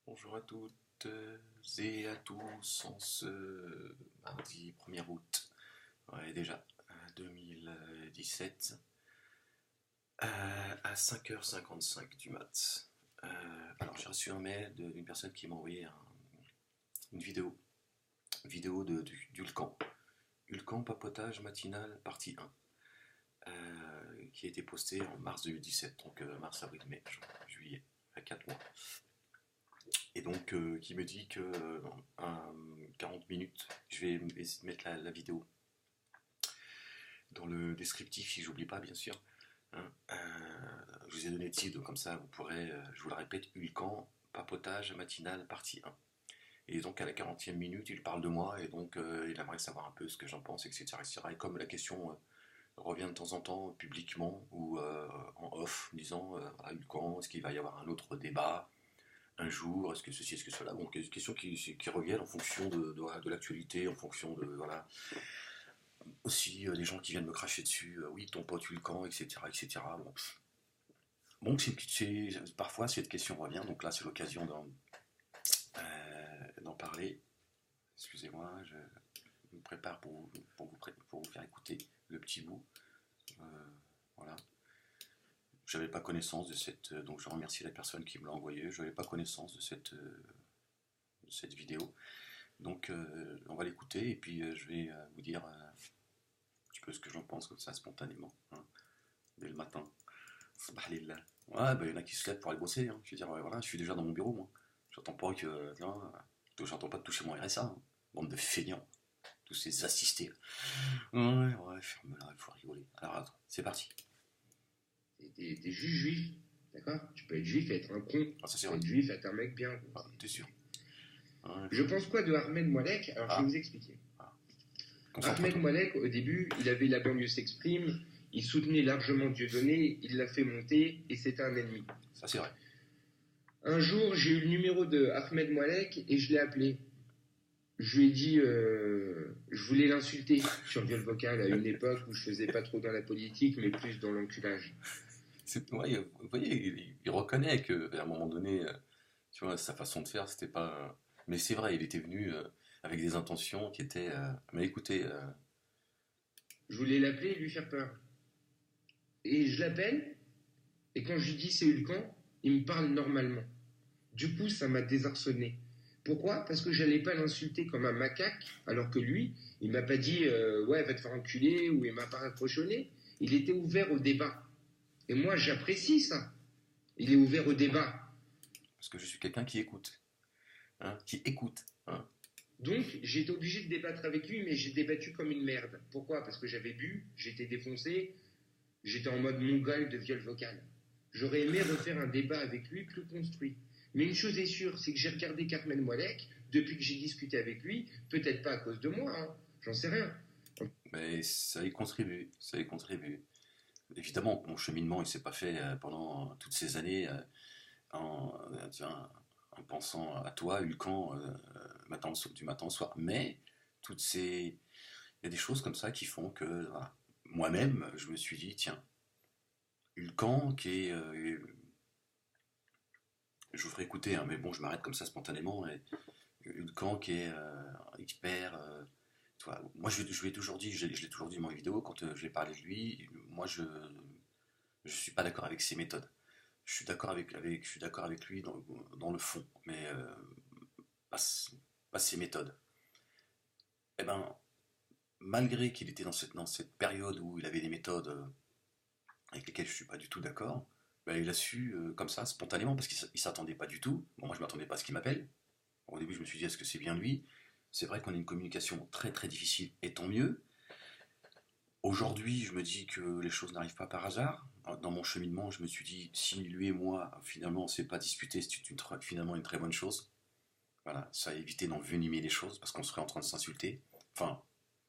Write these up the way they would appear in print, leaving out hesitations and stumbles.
Bonjour à toutes et à tous en ce mardi 1er août, ouais, déjà 2017, à 5h55 du mat. Alors j'ai reçu un mail d'une personne qui m'a envoyé une vidéo d'Ulcan. Ulcan papotage matinal partie 1, qui a été postée en mars 2017, donc mars, avril, mai, juin, juillet, à 4 mois. Et donc qui me dit que à 40 minutes, je vais mettre la vidéo dans le descriptif si j'oublie pas bien sûr. Hein. Je vous ai donné le titre, comme ça vous pourrez, je vous le répète, Ulcan, papotage matinal partie 1. Et donc à la 40e minute, il parle de moi et donc il aimerait savoir un peu ce que j'en pense, etc., etc. Et comme la question revient de temps en temps publiquement ou en off, disant voilà, Ulcan, est-ce qu'il va y avoir un autre débat un jour, est-ce que ceci, est-ce que cela, bon, des questions qui reviennent en fonction de l'actualité, en fonction de, voilà, aussi des gens qui viennent me cracher dessus, oui, ton pote Hulcan, etc., etc., bon. Bon, parfois cette question revient, donc là c'est l'occasion d'en parler. Excusez-moi, je me prépare pour vous faire écouter le petit bout. Euh, voilà. J'avais pas connaissance de cette, donc je remercie la personne qui me l'a envoyé. Je n'avais pas connaissance de cette vidéo. Donc on va l'écouter et puis je vais vous dire un petit peu ce que j'en pense comme ça spontanément, hein, dès le matin. Subhanallah. Ouais, bah, il y en a qui se lèvent pour aller bosser. Hein. Je veux dire, voilà, je suis déjà dans mon bureau, moi. J'attends pas que, non, j'attends pas de toucher mon RSA. Hein. Bande de feignants, tous ces assistés. Ouais, ferme-la, il faut rigoler. Alors attends, c'est parti. T'es juste juif, d'accord? Tu peux être juif et être un con. Ah, ça Tu c'est peux vrai. être juif et être un mec bien. Ah, t'es sûr. Ouais, Je pense quoi de Ahmed Moalek? Alors je vais vous expliquer. Ahmed concentre-toi. Moalek, au début, il avait La banlieue s'exprime, il soutenait largement Dieudonné, il l'a fait monter et c'était un ennemi. Ça c'est vrai. Un jour, j'ai eu le numéro de Ahmed Moalek et je l'ai appelé. Je lui ai dit, je voulais l'insulter sur viol vocal à une époque où je faisais pas trop dans la politique, mais plus dans l'enculage. Ouais, vous voyez, il reconnaît qu'à un moment donné, tu vois, sa façon de faire, c'était pas. Mais c'est vrai, il était venu avec des intentions qui étaient. Mais écoutez, Je voulais l'appeler et lui faire peur. Et je l'appelle, et quand je lui dis c'est Hulkan, il me parle normalement. Du coup, ça m'a désarçonné. Pourquoi? Parce que j'allais pas l'insulter comme un macaque, alors que lui, il m'a pas dit ouais, va te faire enculer, ou il m'a pas raccrochonné. Il était ouvert au débat. Et moi, j'apprécie ça. Il est ouvert au débat. parce que je suis quelqu'un qui écoute, hein, qui écoute, hein. Donc, j'étais obligé de débattre avec lui, mais j'ai débattu comme une merde. Pourquoi? Parce que j'avais bu, j'étais défoncé, j'étais en mode mongol de viol vocal. J'aurais aimé refaire un débat avec lui plus construit. Mais une chose est sûre, c'est que j'ai regardé Carmen Moalek depuis que j'ai discuté avec lui, peut-être pas à cause de moi, hein, j'en sais rien. Mais ça y contribue, ça y contribue. Évidemment, mon cheminement, il s'est pas fait pendant toutes ces années tiens, en pensant à toi, Hulcan, du matin au soir. Mais il y a des choses comme ça qui font que voilà, moi-même, je me suis dit, tiens, Hulcan, je vous ferai écouter, hein, mais bon, je m'arrête comme ça spontanément. Et Hulcan qui est expert. Tu vois, moi, je l'ai toujours dit, je l'ai toujours dit dans mes vidéos, quand j'ai parlé de lui, moi, je suis pas d'accord avec ses méthodes. Je suis d'accord avec lui dans le fond, mais pas, pas ses méthodes. Eh ben, malgré qu'il était dans cette période où il avait des méthodes avec lesquelles je suis pas du tout d'accord, ben, il a su, comme ça, spontanément, parce qu'il s'attendait pas du tout. Bon, moi, je m'attendais pas à ce qu'il m'appelle. Bon, au début, je me suis dit, est-ce que c'est bien lui? C'est vrai qu'on a une communication très très difficile, et tant mieux. Aujourd'hui, je me dis que les choses n'arrivent pas par hasard. Dans mon cheminement, je me suis dit, si lui et moi, finalement, on ne s'est pas disputé, c'est finalement une très bonne chose. Voilà, ça a évité d'envenimer les choses, parce qu'on serait en train de s'insulter. Enfin,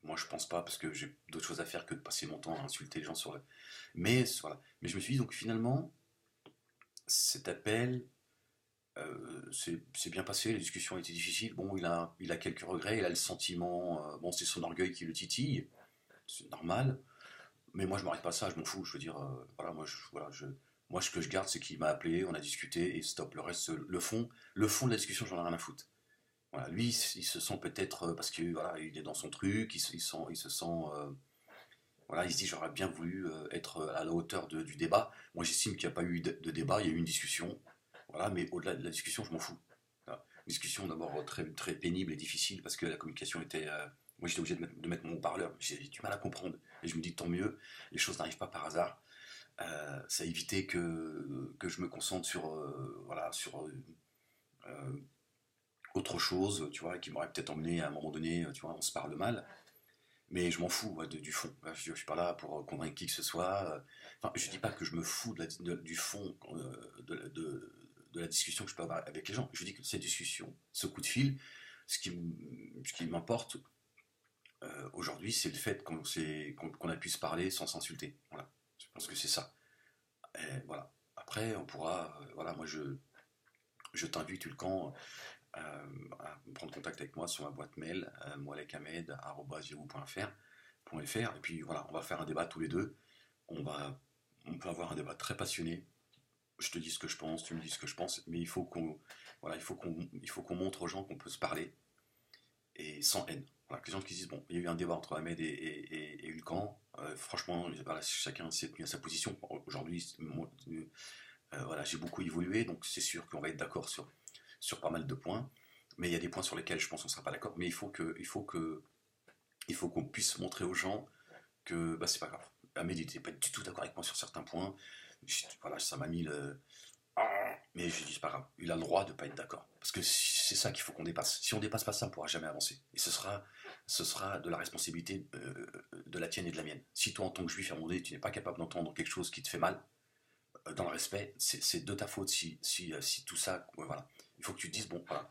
moi je pense pas, parce que j'ai d'autres choses à faire que de passer mon temps à insulter les gens sur le... Mais voilà. Mais je me suis dit, donc finalement, cet appel, c'est bien passé, la discussion a été difficile. Bon, il a quelques regrets, il a le sentiment, bon, c'est son orgueil qui le titille, c'est normal. Mais moi, je m'arrête pas à ça, je m'en fous. Je veux dire, voilà, moi, voilà, Moi, ce que je garde, c'est qu'il m'a appelé, on a discuté et stop. Le reste, le fond de la discussion, j'en ai rien à foutre. Voilà, lui, il se sent peut-être parce que voilà, il est dans son truc, il se sent, voilà, il se dit j'aurais bien voulu être à la hauteur du débat. Moi, j'estime qu'il n'y a pas eu de débat, il y a eu une discussion. Voilà, mais au-delà de la discussion, je m'en fous. Voilà. Une discussion d'abord très, très pénible et difficile parce que la communication était. Moi, j'étais obligé de mettre mon haut-parleur. J'ai du mal à comprendre. Et je me dis tant mieux, les choses n'arrivent pas par hasard. Ça a évité que je me concentre sur, voilà, sur autre chose, tu vois, qui m'aurait peut-être emmené à un moment donné, tu vois, on se parle mal. Mais je m'en fous ouais, du fond. Je suis pas là pour convaincre qui que ce soit. Enfin, je dis pas que je me fous du fond de la discussion que je peux avoir avec les gens. Je dis que cette discussion, ce coup de fil, ce qui m'importe aujourd'hui, c'est le fait qu'on a pu se parler sans s'insulter. Voilà. Je pense que c'est ça. Et voilà. Après, on pourra. Voilà, moi, je t'invite, Tulcan, à prendre contact avec moi sur ma boîte mail, moalekamed@yahoo.fr. Et puis voilà, on va faire un débat tous les deux. On va, on peut avoir un débat très passionné. Je te dis ce que je pense, tu me dis ce que je pense, mais voilà, il faut qu'on montre aux gens qu'on peut se parler et sans haine. Voilà, que les gens qui disent bon, il y a eu un débat entre Ahmed et Hulkan. Franchement, voilà, chacun s'est tenu à sa position. Aujourd'hui, voilà, j'ai beaucoup évolué, donc c'est sûr qu'on va être d'accord sur pas mal de points. Mais il y a des points sur lesquels je pense qu'on ne sera pas d'accord. Mais il faut qu'on puisse montrer aux gens que bah, c'est pas grave. Ahmed n'était pas du tout d'accord avec moi sur certains points. Voilà, ça m'a mis le. Mais je dis c'est pas grave. Il a le droit de ne pas être d'accord. Parce que c'est ça qu'il faut qu'on dépasse. Si on dépasse pas ça, on ne pourra jamais avancer. Et ce sera de la responsabilité de la tienne et de la mienne. Si toi, en tant que juif irlandais, tu n'es pas capable d'entendre quelque chose qui te fait mal, dans le respect, c'est de ta faute si tout ça. Ouais, voilà. Il faut que tu te dises bon, voilà.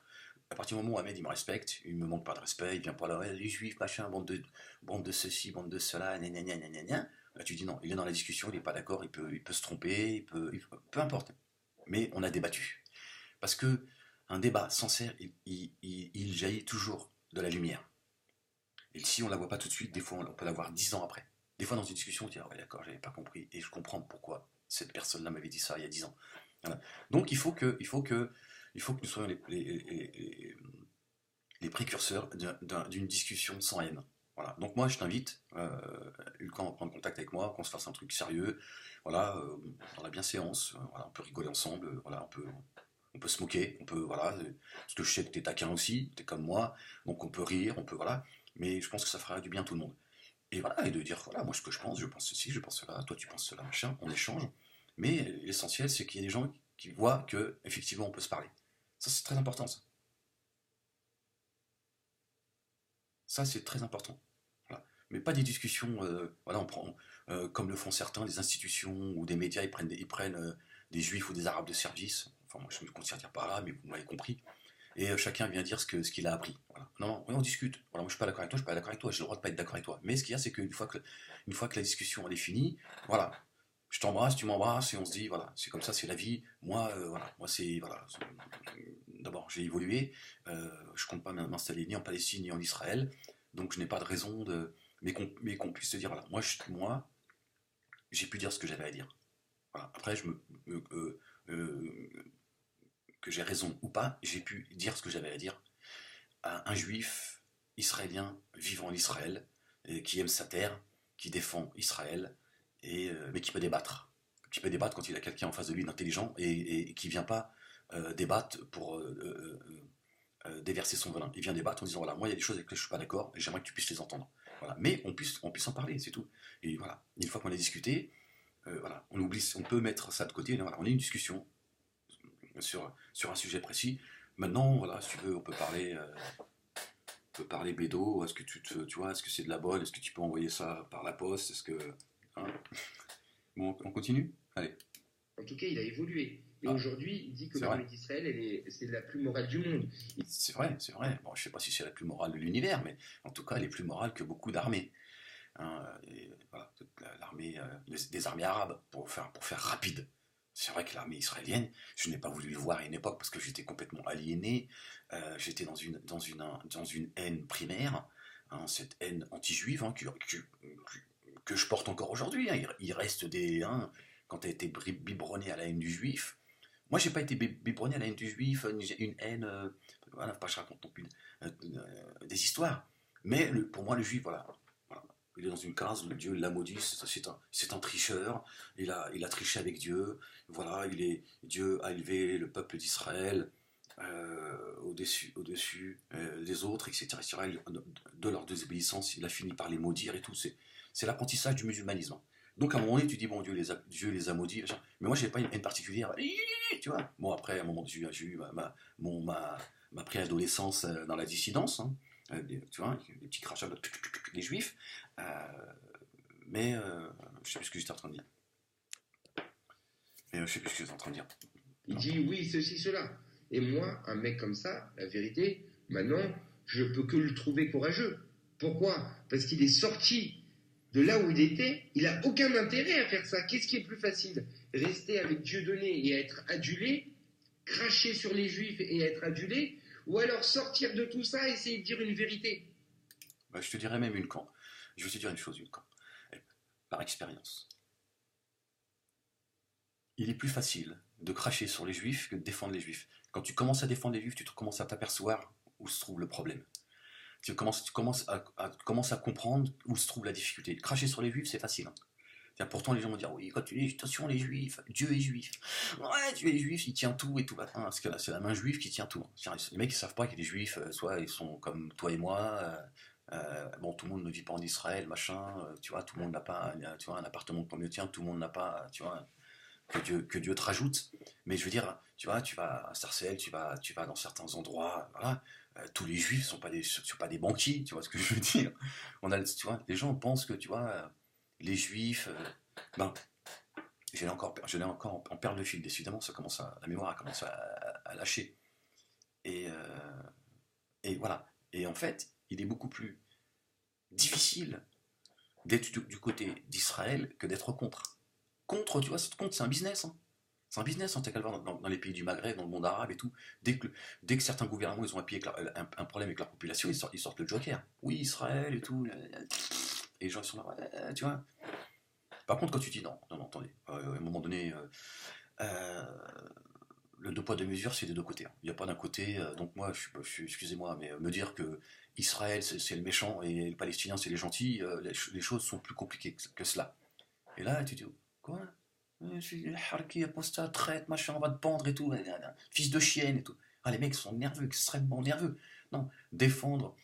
À partir du moment où Ahmed il me respecte, il me manque pas de respect, il vient pas là, ouais, les juifs, machin, bande de ceci, bande de cela, gna gna gna gna gna gna. Là, tu dis non, il est dans la discussion, il n'est pas d'accord, il peut se tromper, peu importe. Mais on a débattu. Parce que un débat sincère, il jaillit toujours de la lumière. Et si on la voit pas tout de suite, des fois on peut la voir 10 ans après. Des fois dans une discussion, on dit ah ouais d'accord, j'avais pas compris et je comprends pourquoi cette personne-là m'avait dit ça il y a 10 ans. Voilà. Donc il faut que nous soyons les précurseurs d'une discussion sans haine. Voilà. Donc moi je t'invite, Hulkan, à prendre contact avec moi, qu'on se fasse un truc sérieux, voilà, dans la bienséance, voilà, on peut rigoler ensemble, voilà, on peut se moquer, voilà, parce que je sais que t'es taquin aussi, t'es comme moi, donc on peut rire, voilà, mais je pense que ça fera du bien à tout le monde. Et voilà, et de dire, voilà, moi ce que je pense ceci, je pense cela, toi tu penses cela, machin, on échange, mais l'essentiel c'est qu'il y ait des gens qui voient que effectivement on peut se parler. Ça c'est très important, ça. Ça, c'est très important. Voilà. Mais pas des discussions, voilà, on prend, comme le font certains, des institutions ou des médias, ils prennent des juifs ou des arabes de service. Enfin, moi, je ne me considère pas arabe, mais vous m'avez compris. Et chacun vient dire ce qu'il a appris. Voilà. Non, non, on discute. Voilà, moi, je suis pas d'accord avec toi, je suis pas d'accord avec toi, j'ai le droit de pas être d'accord avec toi. Mais ce qu'il y a, c'est qu'une fois que la discussion elle est finie, voilà, je t'embrasse, tu m'embrasses, et on se dit, voilà, c'est comme ça, c'est la vie. Moi, voilà, moi, c'est, voilà, d'abord, j'ai évolué, je compte pas m'installer ni en Palestine ni en Israël, donc je n'ai pas de raison de. Mais qu'on puisse se dire, voilà, moi, j'ai pu dire ce que j'avais à dire. Voilà. Après, que j'ai raison ou pas, j'ai pu dire ce que j'avais à dire à un juif israélien vivant en Israël, qui aime sa terre, qui défend Israël, mais qui peut débattre. Qui peut débattre quand il a quelqu'un en face de lui d'intelligent et qui ne vient pas débattre pour déverser son venin. Il vient débattre en disant voilà, moi il y a des choses avec lesquelles je ne suis pas d'accord et j'aimerais que tu puisses les entendre. Voilà. Mais on puisse en parler, c'est tout. Et voilà, une fois qu'on a discuté, voilà, on peut mettre ça de côté. Voilà, on a une discussion sur un sujet précis. Maintenant, voilà, si tu veux, on peut parler bédo. Est-ce que tu vois, est-ce que c'est de la bonne? Est-ce que tu peux envoyer ça par la poste? Est-ce que, hein. Bon, on continue. Allez. En tout cas, il a évolué. Et Ah, aujourd'hui, il dit que c'est vrai. l'armée d'Israël, c'est la plus morale du monde. C'est vrai, c'est vrai. Bon, je sais pas si c'est la plus morale de l'univers, mais en tout cas, elle est plus morale que beaucoup d'armées. Hein, et voilà, l'armée, des armées arabes, pour faire rapide. C'est vrai que l'armée israélienne, je n'ai pas voulu le voir à une époque parce que j'étais complètement aliéné. J'étais dans une haine primaire, hein, cette haine anti-juive, hein, que je porte encore aujourd'hui. Hein. Il reste quand tu as été biberonné à la haine du juif. Moi, j'ai pas été biberonné à la haine du juif, une haine, voilà, pas que je raconte non plus des histoires. Mais pour moi, le juif, voilà, voilà. Il est dans une case, Dieu l'a maudit, c'est un tricheur, il a triché avec Dieu, voilà, Dieu a élevé le peuple d'Israël au-dessus des autres, etc. De leur désobéissance, il a fini par les maudire et tout. C'est l'apprentissage du musulmanisme. Donc à un moment donné, tu dis, bon, Dieu les a maudits, machin. Mais moi, j'ai pas une haine particulière, tu vois. Bon, après, à un moment, j'ai eu ma préadolescence dans la dissidence, hein. Tu vois, les petits crachats, les juifs. Euh, mais je sais plus ce que j'étais en train de dire. Mais je sais plus ce que j'étais en train de dire. Il dit oui, ceci, cela. Et moi, un mec comme ça, la vérité, maintenant, je peux que le trouver courageux. Pourquoi? Parce qu'il est sorti de là où il était. Il n'a aucun intérêt à faire ça. Qu'est-ce qui est plus facile? Rester avec Dieudonné et être adulé, cracher sur les juifs et être adulé, ou alors sortir de tout ça et essayer de dire une vérité? Bah, je te dirais même je vais te dire une chose, Ulcan. Par expérience. Il est plus facile de cracher sur les juifs que de défendre les juifs. Quand tu commences à défendre les juifs, tu commences à t'apercevoir où se trouve le problème. Tu commences à comprendre où se trouve la difficulté. Cracher sur les juifs, c'est facile. Hein. Pourtant, les gens vont dire, oui, quand tu dis, attention, les juifs, Dieu est juif. Ouais, Dieu est juif, il tient tout et tout. Hein, parce que c'est la main juive qui tient tout. Les mecs, ils savent pas que les juifs, soit ils sont comme toi et moi, bon, tout le monde ne vit pas en Israël, machin, tu vois, tout le monde n'a pas, tu vois, un appartement comme le tien, tout le monde n'a pas, tu vois, que Dieu te rajoute. Mais je veux dire, tu vois, tu vas à Sarcelles, tu vas dans certains endroits, voilà, tous les juifs sont pas des banquiers, tu vois ce que je veux dire. Tu vois, les gens pensent que, tu vois, les juifs, ben, je l'ai encore en perle de fil, décidément, la mémoire a commencé à lâcher. Et, et voilà. Et en fait, il est beaucoup plus difficile d'être du côté d'Israël que d'être contre. Contre, tu vois, contre, c'est un business. Hein. C'est un business, hein, dans les pays du Maghreb, dans le monde arabe et tout. Dès que certains gouvernements ils ont un problème avec leur population, ils sortent le joker. Oui, Israël et tout. Et les gens ils sont là, ouais, tu vois. Par contre, quand tu dis non, attendez, à un moment donné, le deux poids deux mesures, c'est des deux côtés. Hein. Il n'y a pas d'un côté, donc moi, excusez-moi, mais me dire que Israël c'est le méchant et les Palestiniens c'est les gentils, les choses sont plus compliquées que cela. Et là, tu dis, quoi? Je suis harki, apostat, traite, machin, on va te pendre et tout, fils de chienne et tout. Ah, les mecs sont nerveux, extrêmement nerveux. Non, défendre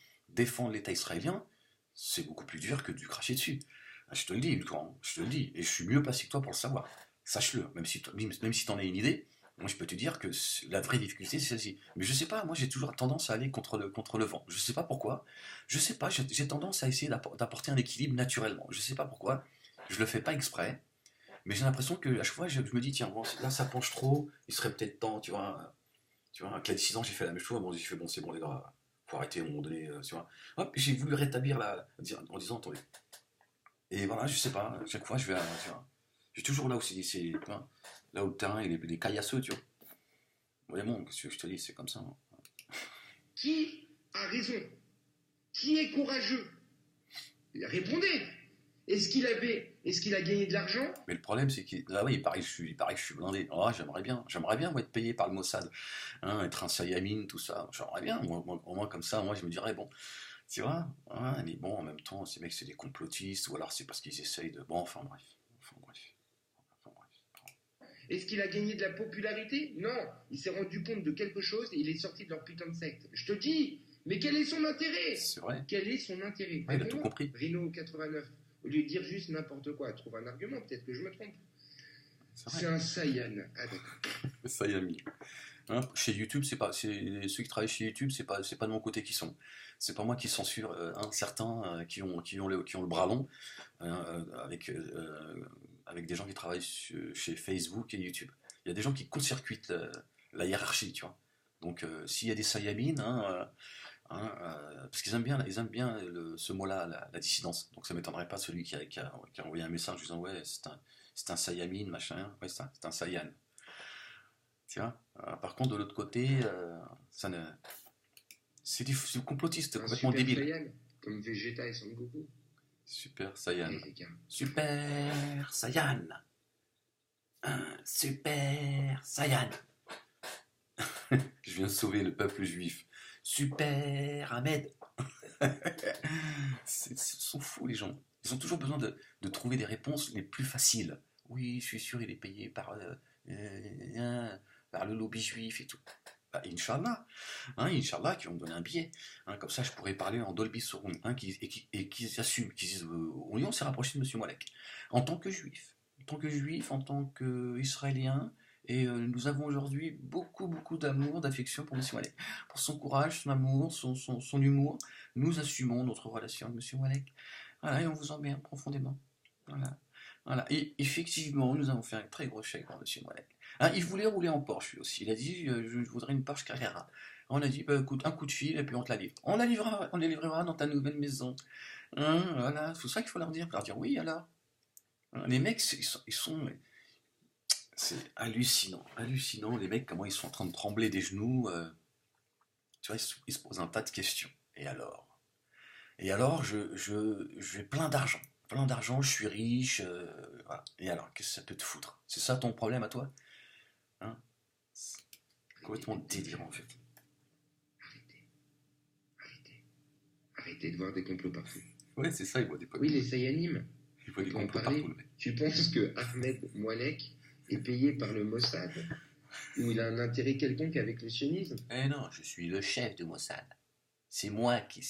l'État israélien, c'est beaucoup plus dur que de cracher dessus. Ah, je te le dis, je te le dis, et je suis mieux placé que toi pour le savoir. Sache-le, même si t'en as une idée, moi je peux te dire que la vraie difficulté c'est celle-ci. Mais je sais pas, moi j'ai toujours tendance à aller contre le vent. Je sais pas pourquoi. Je sais pas, j'ai tendance à essayer d'apporter un équilibre naturellement. Je sais pas pourquoi. Je le fais pas exprès. Mais j'ai l'impression que à chaque fois, je me dis, tiens, bon, là, ça penche trop, il serait peut-être temps, tu vois, avec la décision, j'ai fait la même chose, bon, j'ai fait, bon, c'est bon, les gars, faut arrêter à un moment donné, tu vois. Hop, j'ai voulu rétablir en disant, attendez. Et voilà, je sais pas, à chaque fois, tu vois, je suis toujours là où là où le terrain, il est caillasseux, tu vois. Ouais, bon, ce que je te dis, c'est comme ça. Hein. Qui a raison? Qui est courageux? Répondez! Est-ce qu'il a gagné de l'argent? Mais le problème, c'est qu'il ah oui, il paraît que je suis blindé. Ah, j'aimerais bien moi, être payé par le Mossad, hein, être un Sayamin, tout ça. J'aimerais bien, au moins comme ça, moi je me dirais, bon, tu vois, hein, mais bon, en même temps, ces mecs, c'est des complotistes, ou alors c'est parce qu'ils essayent de. Bon, enfin bref. Enfin bref. Enfin, bref. Est-ce qu'il a gagné de la popularité? Non, il s'est rendu compte de quelque chose et il est sorti de leur putain de secte. Je te dis, mais quel est son intérêt? C'est vrai. Quel est son intérêt? Ouais, il a tout compris. Rhino 89. Au lieu de dire juste n'importe quoi, trouve un argument, peut-être que je me trompe. C'est un Saiyan. Ah d'accord. Sayami. Hein, chez YouTube, ceux qui travaillent chez YouTube, c'est pas de mon côté qui sont. C'est pas moi qui censure certains qui ont le bras long avec des gens qui travaillent chez Facebook et YouTube. Il y a des gens qui court-circuitent la hiérarchie, tu vois. Donc s'il y a des Sayamines, parce qu'ils aiment bien ce mot-là, la dissidence. Donc ça m'étonnerait pas celui qui a envoyé un message disant ouais c'est un Sayamin machin, ouais c'est un Saiyan. Tu vois. Par contre de l'autre côté, c'est du complotiste complètement débile. Saiyan, comme Vegeta et Son Goku. Super Saiyan. Super Saiyan. Super Saiyan. Je viens de sauver le peuple juif. Super Ahmed. Ils sont fous les gens. Ils ont toujours besoin de trouver des réponses les plus faciles. Oui, je suis sûr, il est payé par le lobby juif et tout. Bah, Inch'Allah, hein, Inch'Allah, qui vont me donner un billet. Hein, comme ça, je pourrais parler en Dolby Surround, hein, et qui assument, qui disent oui, on s'est rapproché de M. Moalek. En tant que juif, en tant qu'Israélien, et nous avons aujourd'hui beaucoup, beaucoup d'amour, d'affection pour M. Moalek. Pour son courage, son amour, son humour, nous assumons notre relation avec M. Moalek. Voilà, et on vous emmerde profondément. Voilà. Voilà. Et effectivement, nous avons fait un très gros chèque pour M. Moalek. Hein, il voulait rouler en Porsche lui aussi. Il a dit je voudrais une Porsche Carrera. On a dit bah, écoute, un coup de fil et puis on te la livre. On la livrera dans ta nouvelle maison. Hein, voilà, c'est ça qu'il faut leur dire. Leur dire oui alors. Hein, les mecs, c'est hallucinant. Hallucinant, les mecs, comment ils sont en train de trembler des genoux. Tu vois, ils se posent un tas de questions. Et alors? Et alors, j'ai plein d'argent. Plein d'argent, je suis riche. Voilà. Et alors, qu'est-ce que ça peut te foutre? C'est ça ton problème à toi? Hein? C'est complètement délirant en fait. Arrêtez, arrêtez, arrêtez de voir des complots partout. Ouais, c'est ça, il voit des Oui, les Sayanim. Il voit des On peut en complots parler. partout, le mec. Tu penses que Ahmed Moalek est payé par le Mossad ou il a un intérêt quelconque avec le sionisme? Eh non, je suis le chef de Mossad. C'est moi qui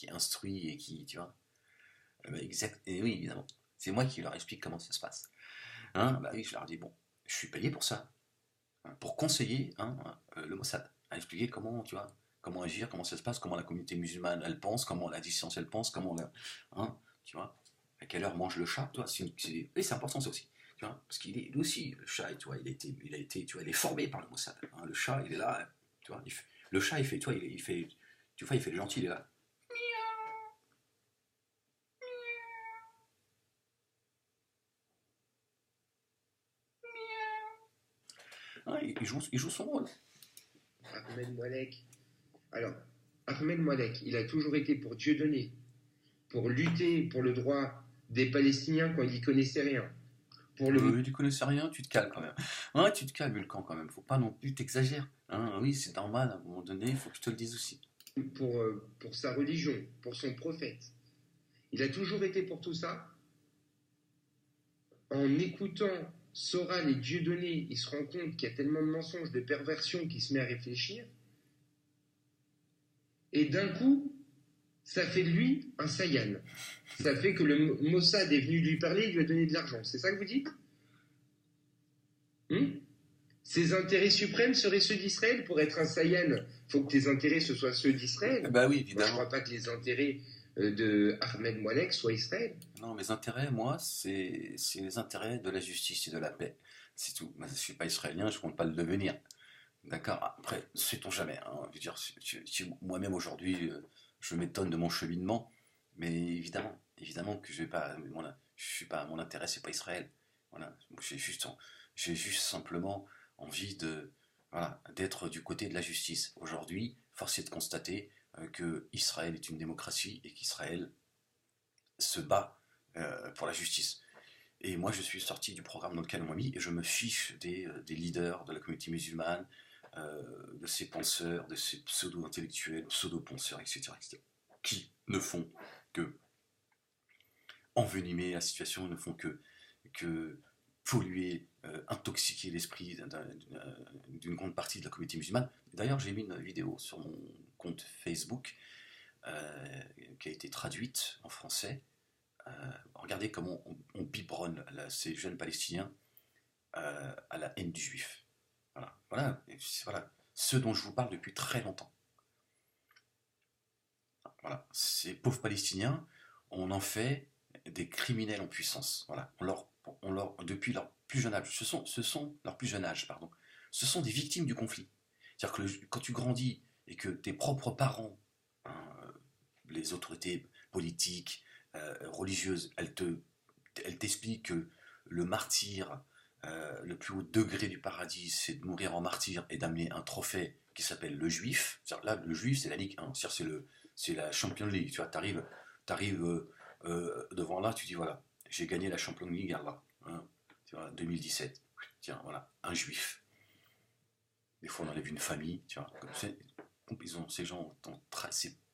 instruit et qui, tu vois. Exact. Et oui, évidemment. C'est moi qui leur explique comment ça se passe. Hein, bah oui, je leur dis bon, je suis payé pour ça, hein, pour conseiller hein, le Mossad, à expliquer comment, tu vois, comment agir, comment ça se passe, comment la communauté musulmane elle pense, comment la dissidence elle pense, comment hein, tu vois, à quelle heure mange le chat, tu vois, et c'est important ça aussi, tu vois, parce qu'il est lui aussi le chat, tu vois, il a été, tu vois, il est formé par le Mossad, hein, le chat il est là, tu vois, le chat il fait, tu vois, il fait, tu vois, il fait le gentil, il est là. Hein, il joue son rôle. Ahmed Moalek. Alors, Ahmed Moalek, il a toujours été pour Dieudonné, pour lutter pour le droit des Palestiniens quand il n'y connaissait rien. Tu connaissais rien, tu te cales quand même. Hein, tu te cales, Vulcan, quand même. Faut pas non plus t'exagérer. Hein, oui, c'est normal, à un moment donné, il faut que je te le dise aussi. Pour sa religion, pour son prophète. Il a toujours été pour tout ça. En écoutant Soral et Dieudonné, il se rend compte qu'il y a tellement de mensonges, de perversions qu'il se met à réfléchir. Et d'un coup, ça fait de lui un Sayan. Ça fait que le Mossad est venu lui parler, il lui a donné de l'argent. C'est ça que vous dites? Ses intérêts suprêmes seraient ceux d'Israël. Pour être un Sayan, il faut que tes intérêts ce soient ceux d'Israël. Bah oui, Moi, je ne évidemment. crois pas que les intérêts de Ahmed Moalek soient Israël. Non, mes intérêts, moi, c'est les intérêts de la justice et de la paix. C'est tout. Moi, je suis pas israélien, je compte pas le devenir. D'accord? Après, sait-on jamais. Hein. Je veux dire, moi-même aujourd'hui, je m'étonne de mon cheminement, mais évidemment que je suis pas, mon intérêt, c'est pas Israël. Voilà. J'ai juste simplement envie voilà, d'être du côté de la justice. Aujourd'hui, force est de constater que Israël est une démocratie et qu'Israël se bat pour la justice. Et moi, je suis sorti du programme dans lequel on m'a mis et je me fiche des leaders de la communauté musulmane, de ces penseurs, de ces pseudo-intellectuels, pseudo-penseurs, etc., qui ne font que envenimer la situation, ne font que polluer, intoxiquer l'esprit d'une grande partie de la communauté musulmane. D'ailleurs, j'ai mis une vidéo sur mon compte Facebook qui a été traduite en français. Regardez comment on biberonne ces jeunes Palestiniens à la haine du juif. Voilà, ce dont je vous parle depuis très longtemps. Voilà, ces pauvres Palestiniens, on en fait des criminels en puissance. Voilà, depuis leur plus jeune âge, ce sont leur plus jeune âge, pardon. Ce sont des victimes du conflit. C'est-à-dire que quand tu grandis et que tes propres parents, hein, les autorités politiques, religieuses, elles t'expliquent que le martyr, le plus haut degré du paradis, c'est de mourir en martyr et d'amener un trophée qui s'appelle le juif. Là, le juif, c'est la Ligue 1, c'est la Champions League. Tu vois, t'arrives devant là, tu dis voilà, j'ai gagné la Champions League, Allah. Hein. tu vois, 2017, tiens, voilà, un juif. Des fois, on enlève une famille, tu vois, ces gens,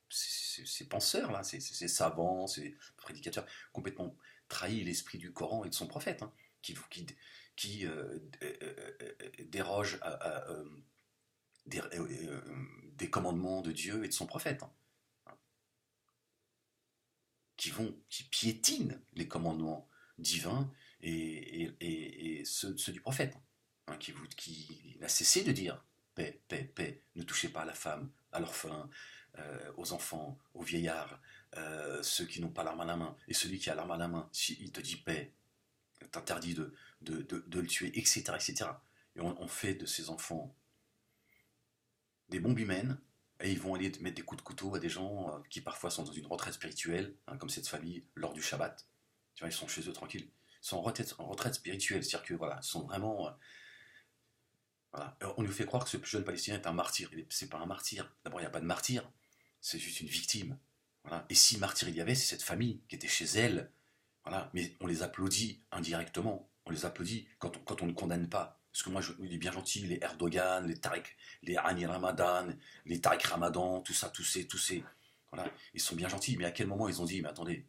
ces penseurs, là, ces savants, ces prédicateurs, complètement trahi l'esprit du Coran et de son prophète, hein, qui dérogent des, des commandements de Dieu et de son prophète, hein, qui piétinent les commandements divins et ceux du prophète, hein, qui n'a cessé de dire paix, paix, paix, ne touchez pas à la femme, à l'orphelin, aux enfants, aux vieillards, ceux qui n'ont pas l'arme à la main, et celui qui a l'arme à la main, s'il te dit paix, t'interdit de le tuer, etc., etc. Et on fait de ces enfants des bombes humaines, et ils vont aller mettre des coups de couteau à des gens qui parfois sont dans une retraite spirituelle, hein, comme cette famille lors du Shabbat. Tu vois, ils sont chez eux tranquilles. Ils sont en retraite spirituelle, c'est-à-dire que voilà, ils sont vraiment. Voilà. On nous fait croire que ce jeune Palestinien est un martyr. C'est pas un martyr. D'abord, il n'y a pas de martyr. C'est juste une victime. Voilà. Et si martyr il y avait, c'est cette famille qui était chez elle. Voilà. Mais on les applaudit indirectement. On les applaudit quand on ne condamne pas. Parce que moi, il est bien gentil, les Erdogan, les Hani Ramadan, les Tariq Ramadan, tout ça, tous ces. Voilà. Ils sont bien gentils. Mais à quel moment ils ont dit, mais attendez,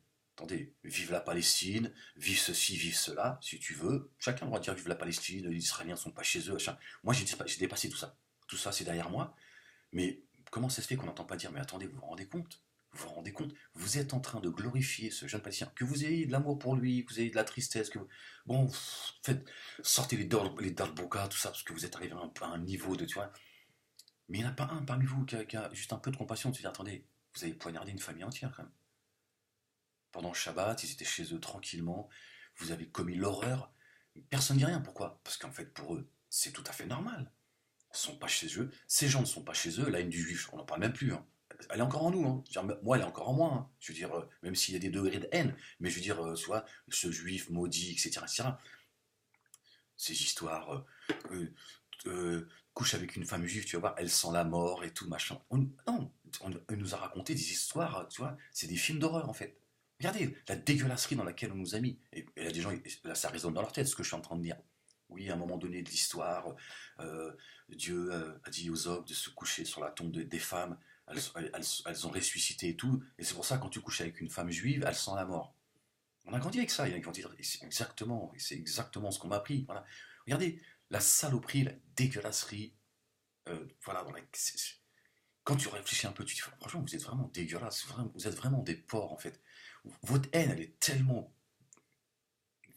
vive la Palestine, vive ceci, vive cela, si tu veux. Chacun doit dire vive la Palestine, les Israéliens ne sont pas chez eux. Moi, j'ai dépassé tout ça. Tout ça, c'est derrière moi. Mais comment ça se fait qu'on n'entend pas dire, mais attendez, vous vous rendez compte? Vous vous rendez compte? Vous êtes en train de glorifier ce jeune Palestinien, que vous ayez de l'amour pour lui, que vous ayez de la tristesse, bon, sortez les darbuka, tout ça, parce que vous êtes arrivé à un niveau de, tu vois. Mais il n'y en a pas un parmi vous qui a juste un peu de compassion, de se dire, attendez, vous avez poignardé une famille entière, quand même. Pendant le Shabbat, ils étaient chez eux tranquillement, vous avez commis l'horreur. Personne ne dit rien, pourquoi? Parce qu'en fait, pour eux, c'est tout à fait normal. Ils ne sont pas chez eux, ces gens ne sont pas chez eux, la haine du juif, on n'en parle même plus. Hein. Elle est encore en nous, hein. Je veux dire, moi elle est encore en moi. Hein. Je veux dire, même s'il y a des degrés de haine, mais je veux dire, tu vois, ce juif maudit, etc., etc. Ces histoires, couche avec une femme juive, tu vas voir, elle sent la mort et tout, machin. Non, on nous a raconté des histoires, tu vois, c'est des films d'horreur en fait. Regardez la dégueulasserie dans laquelle on nous a mis. Et il y a des gens, là ça résonne dans leur tête ce que je suis en train de dire. Oui, à un moment donné de l'histoire, Dieu a dit aux hommes de se coucher sur la tombe des femmes, elles ont ressuscité et tout, et c'est pour ça quand tu couches avec une femme juive, elle sent la mort. On a grandi avec ça, il a grandi, et c'est exactement ce qu'on m'a appris. Voilà. Regardez, la saloperie, la dégueulasserie, voilà, quand tu réfléchis un peu, tu te dis, franchement, vous êtes vraiment dégueulasse, vous êtes vraiment des porcs en fait. Votre haine, elle est tellement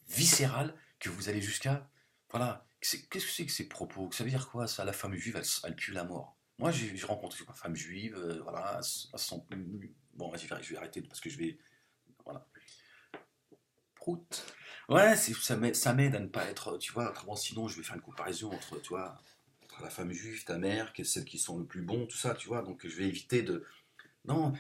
viscérale que vous allez jusqu'à, voilà, qu'est-ce que c'est que ces propos? Ça veut dire quoi ça? La femme juive, elle tue la mort. Moi, j'ai rencontré une femme juive, voilà, elles sont... Bon, vas-y, je vais arrêter parce que je vais, voilà. Prout. Ouais, ça m'aide à ne pas être, tu vois, autrement sinon je vais faire une comparaison entre, tu vois, entre la femme juive, ta mère, celles qui sont le plus bon, tout ça, tu vois, donc je vais éviter de... Non,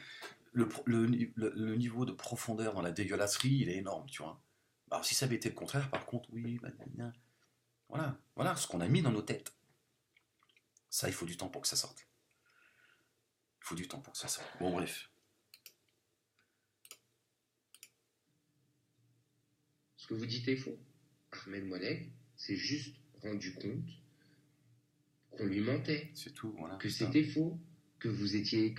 le niveau de profondeur dans la dégueulasserie, il est énorme, tu vois. Alors si ça avait été le contraire, par contre, oui, bah, voilà ce qu'on a mis dans nos têtes. Ça, il faut du temps pour que ça sorte. Il faut du temps pour que ça sorte. Bon, bref. Ce que vous dites est faux. Ahmed Mohamed s'est juste rendu compte qu'on lui mentait. C'est tout, voilà. Que c'était faux, que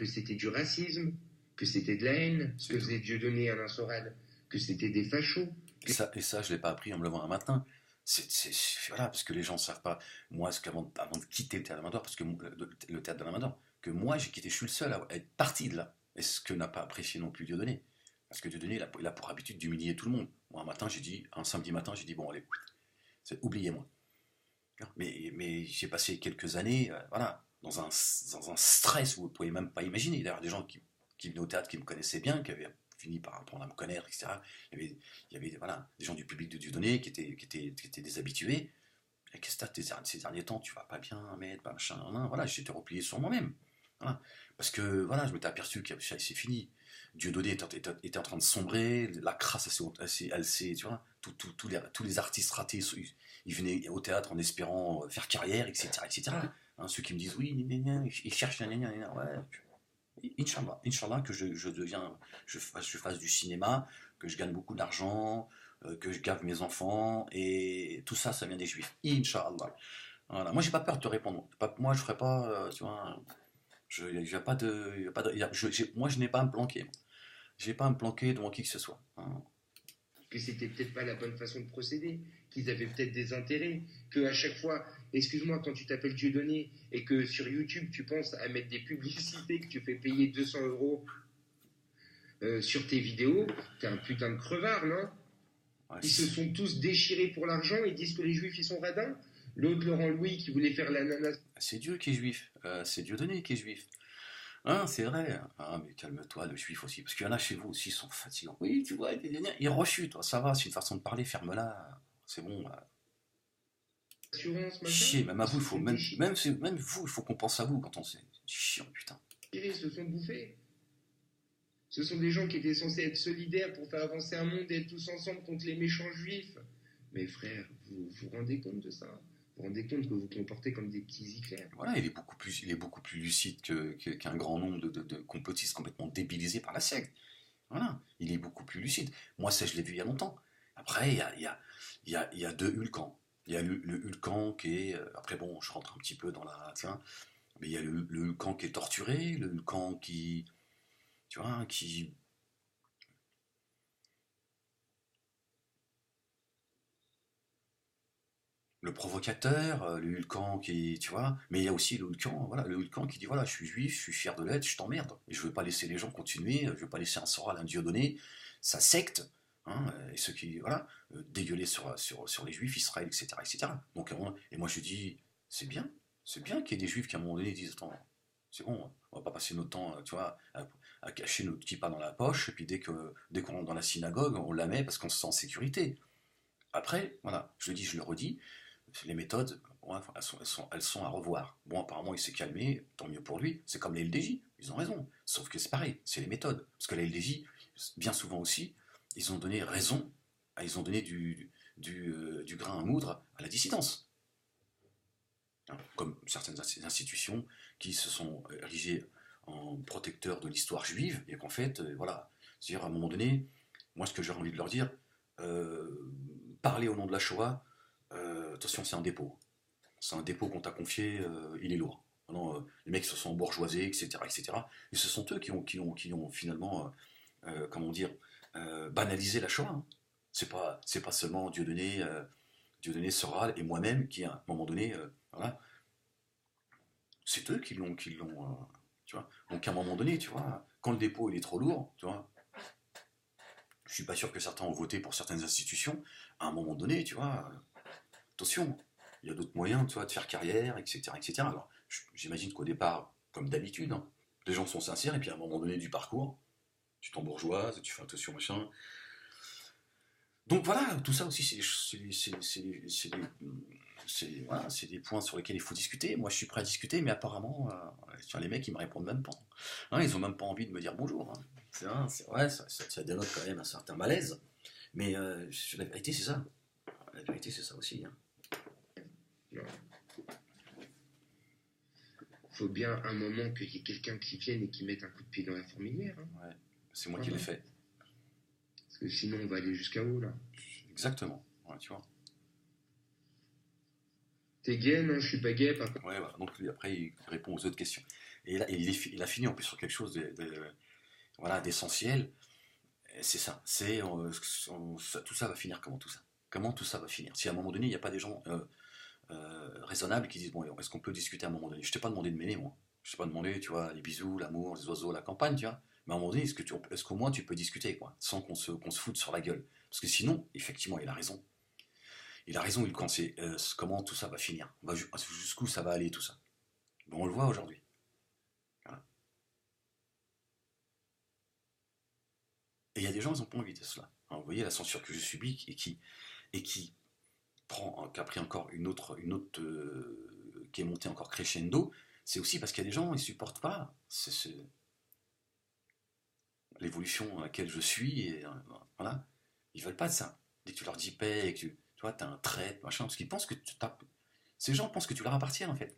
c'était du racisme, que c'était de la haine, que faisait Dieudonné Alain Soral, que c'était des fachos. Et ça, je ne l'ai pas appris en me levant un matin. Voilà, parce que les gens ne savent pas. Moi, avant de quitter le théâtre de la Main d'Or, parce que le théâtre de la Main d'Or, que moi j'ai quitté, je suis le seul à être parti de là. Et ce que n'a pas apprécié non plus Dieudonné. Parce que Dieudonné, il a pour habitude d'humilier tout le monde. Moi, un samedi matin, j'ai dit, bon, allez, oubliez-moi. Mais j'ai passé quelques années, voilà, dans un stress où vous ne pouvez même pas imaginer. D'ailleurs, des gens qui venaient au théâtre, qui me connaissaient bien, qui avaient fini par apprendre à me connaître, etc. Il y avait voilà, des gens du public de Dieudonné qui étaient des habitués. Qu'est-ce que t'as ces derniers temps? Tu vas pas bien, mettre, machin, voilà, j'étais replié sur moi-même. Voilà. Parce que voilà, je m'étais aperçu que c'est fini. Dieudonné était en train de sombrer, la crasse, elle s'est, tu vois, tous les artistes ratés, ils venaient au théâtre en espérant faire carrière, etc. etc. Hein, ceux qui me disent oui, ils cherchent, ouais, Inch'Allah, que je fasse du cinéma, que je gagne beaucoup d'argent, que je gave mes enfants, et tout ça, ça vient des juifs. Inch'Allah. Voilà. Moi, j'ai pas peur de te répondre. Moi, je ferai pas, tu vois, y a pas de, y a pas de- y a- moi, je n'ai pas à me planquer. J'ai pas à me planquer devant qui que ce soit, hein. Que c'était peut-être pas la bonne façon de procéder, qu'ils avaient peut-être des intérêts, que à chaque fois, excuse-moi, quand tu t'appelles Dieudonné et que sur YouTube tu penses à mettre des publicités que tu fais payer 200 € sur tes vidéos, t'es un putain de crevard, non? Ouais, Ils se sont tous déchirés pour l'argent et disent que les juifs ils sont radins. L'autre, Laurent Louis, qui voulait faire l'ananas. c'est Dieu qui est juif, c'est Dieudonné qui est juif. Hein, c'est vrai. Ah, mais calme-toi, le juif aussi. Parce qu'il y en a chez vous aussi, ils sont fatigants. Oui, tu vois, ils rechutent. Ça va, c'est une façon de parler, ferme-la. C'est bon. Assurance, machin, Chier, même à ils vous, se il faut, sont même vous, il faut qu'on pense à vous quand on sait. Chiant, putain. déchirés, se sont bouffés. Ce sont des gens qui étaient censés être solidaires pour faire avancer un monde et être tous ensemble contre les méchants juifs. Mais frère, vous vous rendez compte de ça? Vous vous rendez compte que vous vous comportez comme des petits Hitler? Voilà, il est beaucoup plus lucide qu'un grand nombre de complotistes complètement débilisés par la secte. Voilà, il est beaucoup plus lucide. Moi, ça, je l'ai vu il y a longtemps. Après, il y a deux Hulkans. Il y a le Hulkan qui est. Après, bon, je rentre un petit peu dans la. Tiens, mais il y a le Hulkan qui est torturé, le Hulkan qui. Tu vois, qui. Le provocateur, le Hulkan qui. Tu vois, mais il y a aussi le Hulkan, voilà, le Hulkan qui dit voilà, je suis juif, je suis fier de l'être, je t'emmerde. Et je veux pas laisser les gens continuer, je veux pas laisser un Soral, un Dieudonné, sa secte, hein, et ceux qui. Voilà, dégueuler sur les juifs, Israël, etc. etc. Donc, et moi je dis c'est bien qu'il y ait des juifs qui à un moment donné disent attends, c'est bon, on va pas passer notre temps, tu vois, à cacher notre kippa dans la poche, et puis dès qu'on rentre dans la synagogue, on la met parce qu'on se sent en sécurité. Après, voilà, je le dis, je le redis, les méthodes, bon, enfin, elles sont à revoir. Bon, apparemment, il s'est calmé, tant mieux pour lui. C'est comme les LDJ, ils ont raison. Sauf que c'est pareil, c'est les méthodes. Parce que les LDJ, bien souvent aussi, ils ont donné raison, ils ont donné du grain à moudre à la dissidence. Hein, comme certaines institutions qui se sont érigées en protecteurs de l'histoire juive, et qu'en fait, voilà, c'est-à-dire à un moment donné, moi ce que j'ai envie de leur dire, parler au nom de la Shoah, attention, c'est un dépôt. C'est un dépôt qu'on t'a confié, il est lourd. Non, les mecs se sont bourgeoisés, etc., etc. Et ce sont eux qui ont finalement, comment dire, banalisé la Shoah, hein. C'est pas seulement Dieudonné Soral et moi-même qui, à un moment donné, voilà, c'est eux tu vois. Donc à un moment donné, tu vois, quand le dépôt il est trop lourd, tu vois, je suis pas sûr que certains ont voté pour certaines institutions. À un moment donné, tu vois, attention, il y a d'autres moyens, tu vois, de faire carrière, etc., etc. Alors, j'imagine qu'au départ, comme d'habitude, hein, les gens sont sincères, et puis à un moment donné du parcours, tu t'embourgeoises, tu fais attention, machin. Donc voilà, tout ça aussi, voilà, c'est des points sur lesquels il faut discuter. Moi, je suis prêt à discuter, mais apparemment, les mecs, ils me répondent même pas. Hein, ils ont même pas envie de me dire bonjour, hein. C'est vrai, ça dénote quand même un certain malaise. Mais la vérité, c'est ça. La vérité, c'est ça aussi, hein. Non. Faut bien un moment qu'il y ait quelqu'un qui vienne et qui mette un coup de pied dans la fourmilière, hein. Ouais, c'est moi qui l'ai fait. Parce que sinon, on va aller jusqu'à où, là? Exactement, ouais, tu vois. T'es gay? Non, je suis pas gay, papa. Ouais, voilà. Donc après, il répond aux autres questions. Et là, il a fini en plus sur quelque chose voilà, d'essentiel. C'est ça. Tout ça va finir comment tout ça? Comment tout ça va finir? Si à un moment donné, il n'y a pas des gens raisonnables qui disent bon, est-ce qu'on peut discuter à un moment donné? Je t'ai pas demandé de m'aimer, moi. Je t'ai pas demandé, tu vois, les bisous, l'amour, les oiseaux, la campagne, tu vois. Mais à un moment donné, est-ce qu'au moins tu peux discuter, quoi, sans qu'on se foute sur la gueule? Parce que sinon, effectivement, il a raison. Il a raison, il pensait comment tout ça va finir. Jusqu'où ça va aller, tout ça. Bon, on le voit aujourd'hui. Voilà. Et il y a des gens, ils n'ont pas envie de cela. Alors, vous voyez la censure que je subis et qui a pris encore qui est montée encore crescendo. C'est aussi parce qu'il y a des gens, ils supportent pas l'évolution à laquelle je suis. Et, voilà. Ils veulent pas de ça. Dès que tu leur dis paix et que tu vois, t'as un trait, machin, parce qu'ils pensent que ces gens pensent que tu leur appartiens en fait.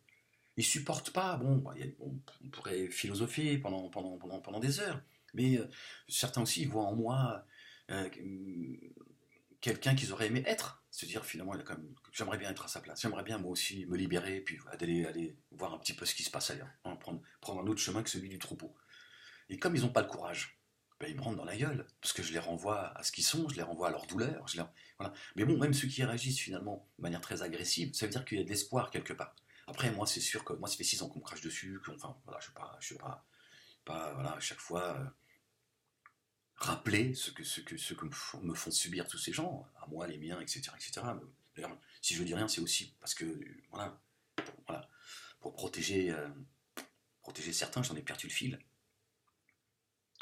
Ils supportent pas. Bon, bah, on pourrait philosopher pendant des heures, mais certains aussi ils voient en moi quelqu'un qu'ils auraient aimé être. Se dire finalement, il a quand même, j'aimerais bien être à sa place. J'aimerais bien moi aussi me libérer, puis aller voir un petit peu ce qui se passe ailleurs. Hein, prendre un autre chemin que celui du troupeau. Et comme ils n'ont pas le courage, ben, ils me rentrent dans la gueule. Parce que je les renvoie à ce qu'ils sont, je les renvoie à leur douleur. Voilà. Mais bon, même ceux qui réagissent finalement de manière très agressive, ça veut dire qu'il y a de l'espoir quelque part. Après, moi, c'est sûr que moi, ça fait 6 ans qu'on me crache dessus. Enfin, voilà, je suis pas voilà, à chaque fois rappeler ce que me font subir tous ces gens, à moi, les miens, etc. etc. D'ailleurs, si je dis rien, c'est aussi parce que, voilà, pour protéger certains, j'en ai perdu le fil.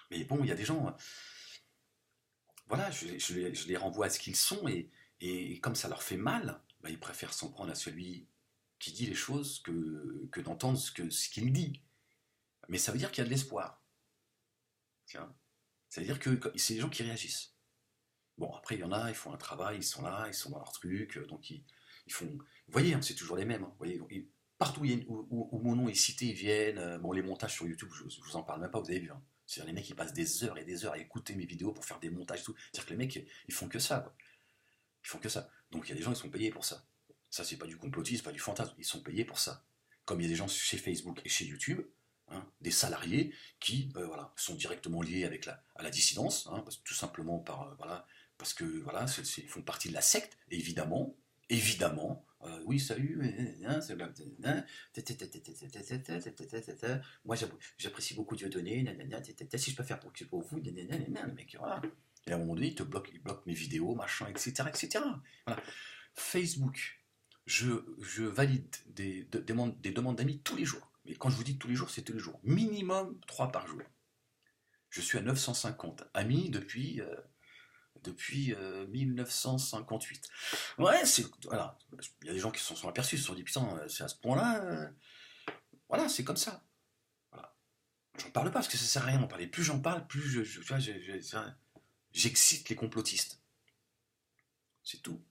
Mais bon, il y a des gens, voilà, je les renvoie à ce qu'ils sont, et comme ça leur fait mal, bah, ils préfèrent s'en prendre à celui qui dit les choses que d'entendre ce qu'il dit. Mais ça veut dire qu'il y a de l'espoir. Tiens. Ça veut dire que c'est les gens qui réagissent. Bon, après, il y en a, ils font un travail, ils sont là, ils sont dans leur truc, donc ils font... Vous voyez, hein, c'est toujours les mêmes. Hein, vous voyez, partout où mon nom est cité, ils viennent. Bon, les montages sur YouTube, je vous en parle même pas, vous avez vu. Hein. C'est-à-dire les mecs, ils passent des heures et des heures à écouter mes vidéos pour faire des montages et tout. C'est-à-dire que les mecs, ils font que ça, quoi. Ils font que ça. Donc il y a des gens qui sont payés pour ça. Ça, c'est pas du complotisme, pas du fantasme. Ils sont payés pour ça. Comme il y a des gens chez Facebook et chez YouTube, hein, des salariés qui voilà, sont directement liés avec à la dissidence, hein, tout simplement voilà, parce que voilà, ils font partie de la secte, et évidemment, oui, salut, moi j'apprécie beaucoup Dieudonné, si je peux faire pour vous, le mec, voilà. Et à un moment donné, il bloque mes vidéos, machin, etc., etc. Voilà. Facebook, je valide des demandes d'amis tous les jours. Mais quand je vous dis tous les jours, c'est tous les jours. Minimum 3 par jour. Je suis à 950 amis depuis 1958. Ouais, voilà. Il y a des gens qui se sont aperçus, se sont dit, putain, c'est à ce point-là. Voilà, c'est comme ça. Voilà. J'en parle pas parce que ça sert à rien d'en parler. Plus j'en parle, plus j'excite les complotistes. C'est tout.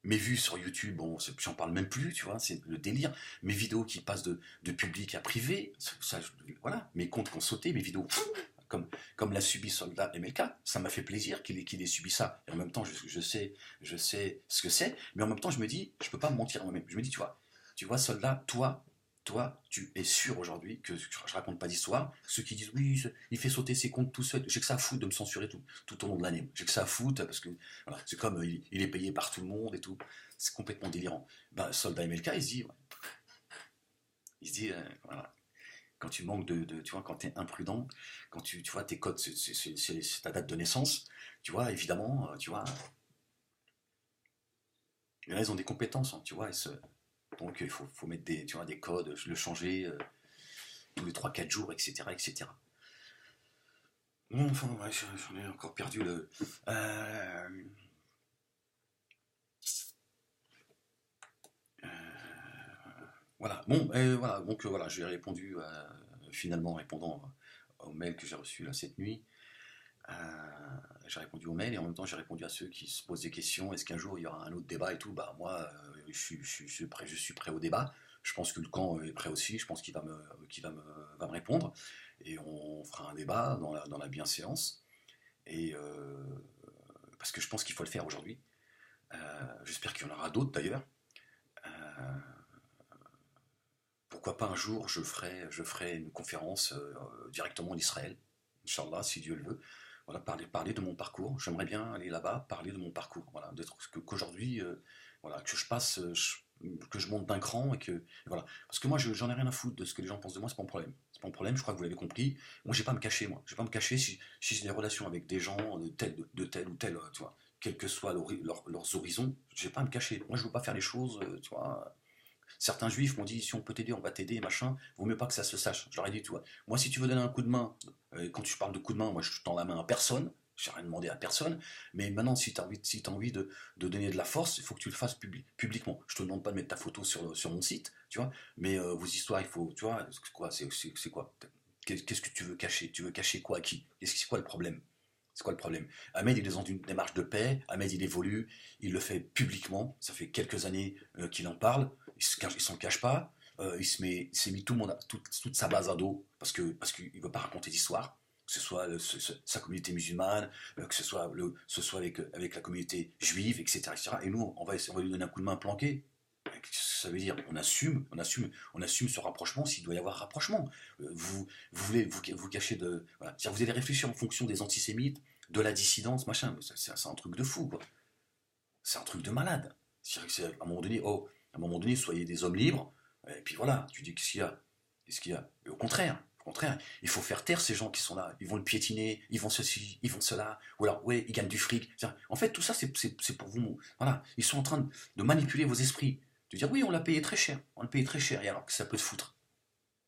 Mes vues sur YouTube, bon, j'en parle même plus, tu vois, c'est le délire. Mes vidéos qui passent de public à privé, ça, voilà, mes comptes qui ont sauté, mes vidéos, comme l'a subi Soldat MLK, ça m'a fait plaisir qu'il ait subi ça. Et en même temps, je sais ce que c'est, mais en même temps, je me dis, je peux pas me mentir à moi-même. Je me dis, tu vois, Soldat, toi, tu es sûr aujourd'hui que je raconte pas d'histoire. Ceux qui disent oui, il fait sauter ses comptes tout seul, j'ai que ça à foutre de me censurer tout au long de l'année. J'ai que ça à foutre parce que voilà, c'est comme il est payé par tout le monde et tout. C'est complètement délirant. Ben, Soldat MLK, il se dit, voilà, quand tu manques tu vois, quand tu es imprudent, quand tu vois tes codes, c'est ta date de naissance, tu vois, évidemment, tu vois. Et là, ils ont des compétences, hein, tu vois, donc il faut mettre des codes, le changer tous les 3-4 jours, etc. etc. Bon, enfin, ouais, j'en ai encore perdu le... voilà, bon, voilà, donc voilà, j'ai répondu, finalement, répondant au mail que j'ai reçu là, cette nuit. J'ai répondu aux mails et en même temps j'ai répondu à ceux qui se posent des questions. Est-ce qu'un jour il y aura un autre débat et tout? Bah moi je suis prêt au débat. Je pense que le camp est prêt aussi. Je pense qu'il va me répondre et on fera un débat dans la bienséance. Et parce que je pense qu'il faut le faire aujourd'hui. J'espère qu'il y en aura d'autres d'ailleurs. Pourquoi pas un jour je ferai une conférence directement en Israël, Inch'Allah, si Dieu le veut. Voilà, parler de mon parcours. J'aimerais bien aller là-bas, parler de mon parcours. Voilà, qu'aujourd'hui, voilà, que je passe, que je monte d'un cran voilà. Parce que moi, j'en ai rien à foutre de ce que les gens pensent de moi, c'est pas mon problème. C'est pas mon problème, je crois que vous l'avez compris. Moi, j'ai pas à me cacher, moi. J'ai pas à me cacher si j'ai des relations avec des gens de tel ou tel, tu vois, quels que soient leurs horizons, j'ai pas à me cacher. Moi, je veux pas faire les choses, tu vois. Certains juifs m'ont dit si on peut t'aider, on va t'aider, machin, vaut mieux pas que ça se sache. Je leur ai dit, toi, moi si tu veux donner un coup de main, quand tu parles de coup de main, moi je tends la main à personne, j'ai rien demandé à personne, mais maintenant si tu as envie de donner de la force, il faut que tu le fasses publiquement. Je te demande pas de mettre ta photo sur mon site, tu vois, mais vos histoires, il faut, tu vois, c'est quoi? Qu'est-ce que tu veux cacher? Tu veux cacher quoi à qui? C'est quoi le problème? C'est quoi le problème? Ahmed, il est dans une démarche de paix. Ahmed, il évolue. Il le fait publiquement. Ça fait quelques années qu'il en parle. Il s'en cache pas. Il s'est mis toute sa base à dos parce qu'il veut pas raconter d'histoire. que ce soit sa communauté musulmane, que ce soit avec la communauté juive, etc. Et nous, on va lui donner un coup de main planqué. Ça veut dire, on assume ce rapprochement s'il doit y avoir rapprochement. Vous voulez vous cacher de. Voilà. Vous allez réfléchir en fonction des antisémites, de la dissidence, machin. C'est un truc de fou, quoi. C'est un truc de malade. À un moment donné, soyez des hommes libres, et puis voilà, tu dis qu'est-ce qu'il y a. Qu'est-ce qu'il y a. Et au contraire, il faut faire taire ces gens qui sont là. Ils vont le piétiner, ils vont ceci, ils vont cela, ou alors, ouais, ils gagnent du fric. En fait, tout ça, c'est pour vous. Voilà, ils sont en train de manipuler vos esprits. De dire, oui, on l'a payé très cher, et alors que ça peut te foutre.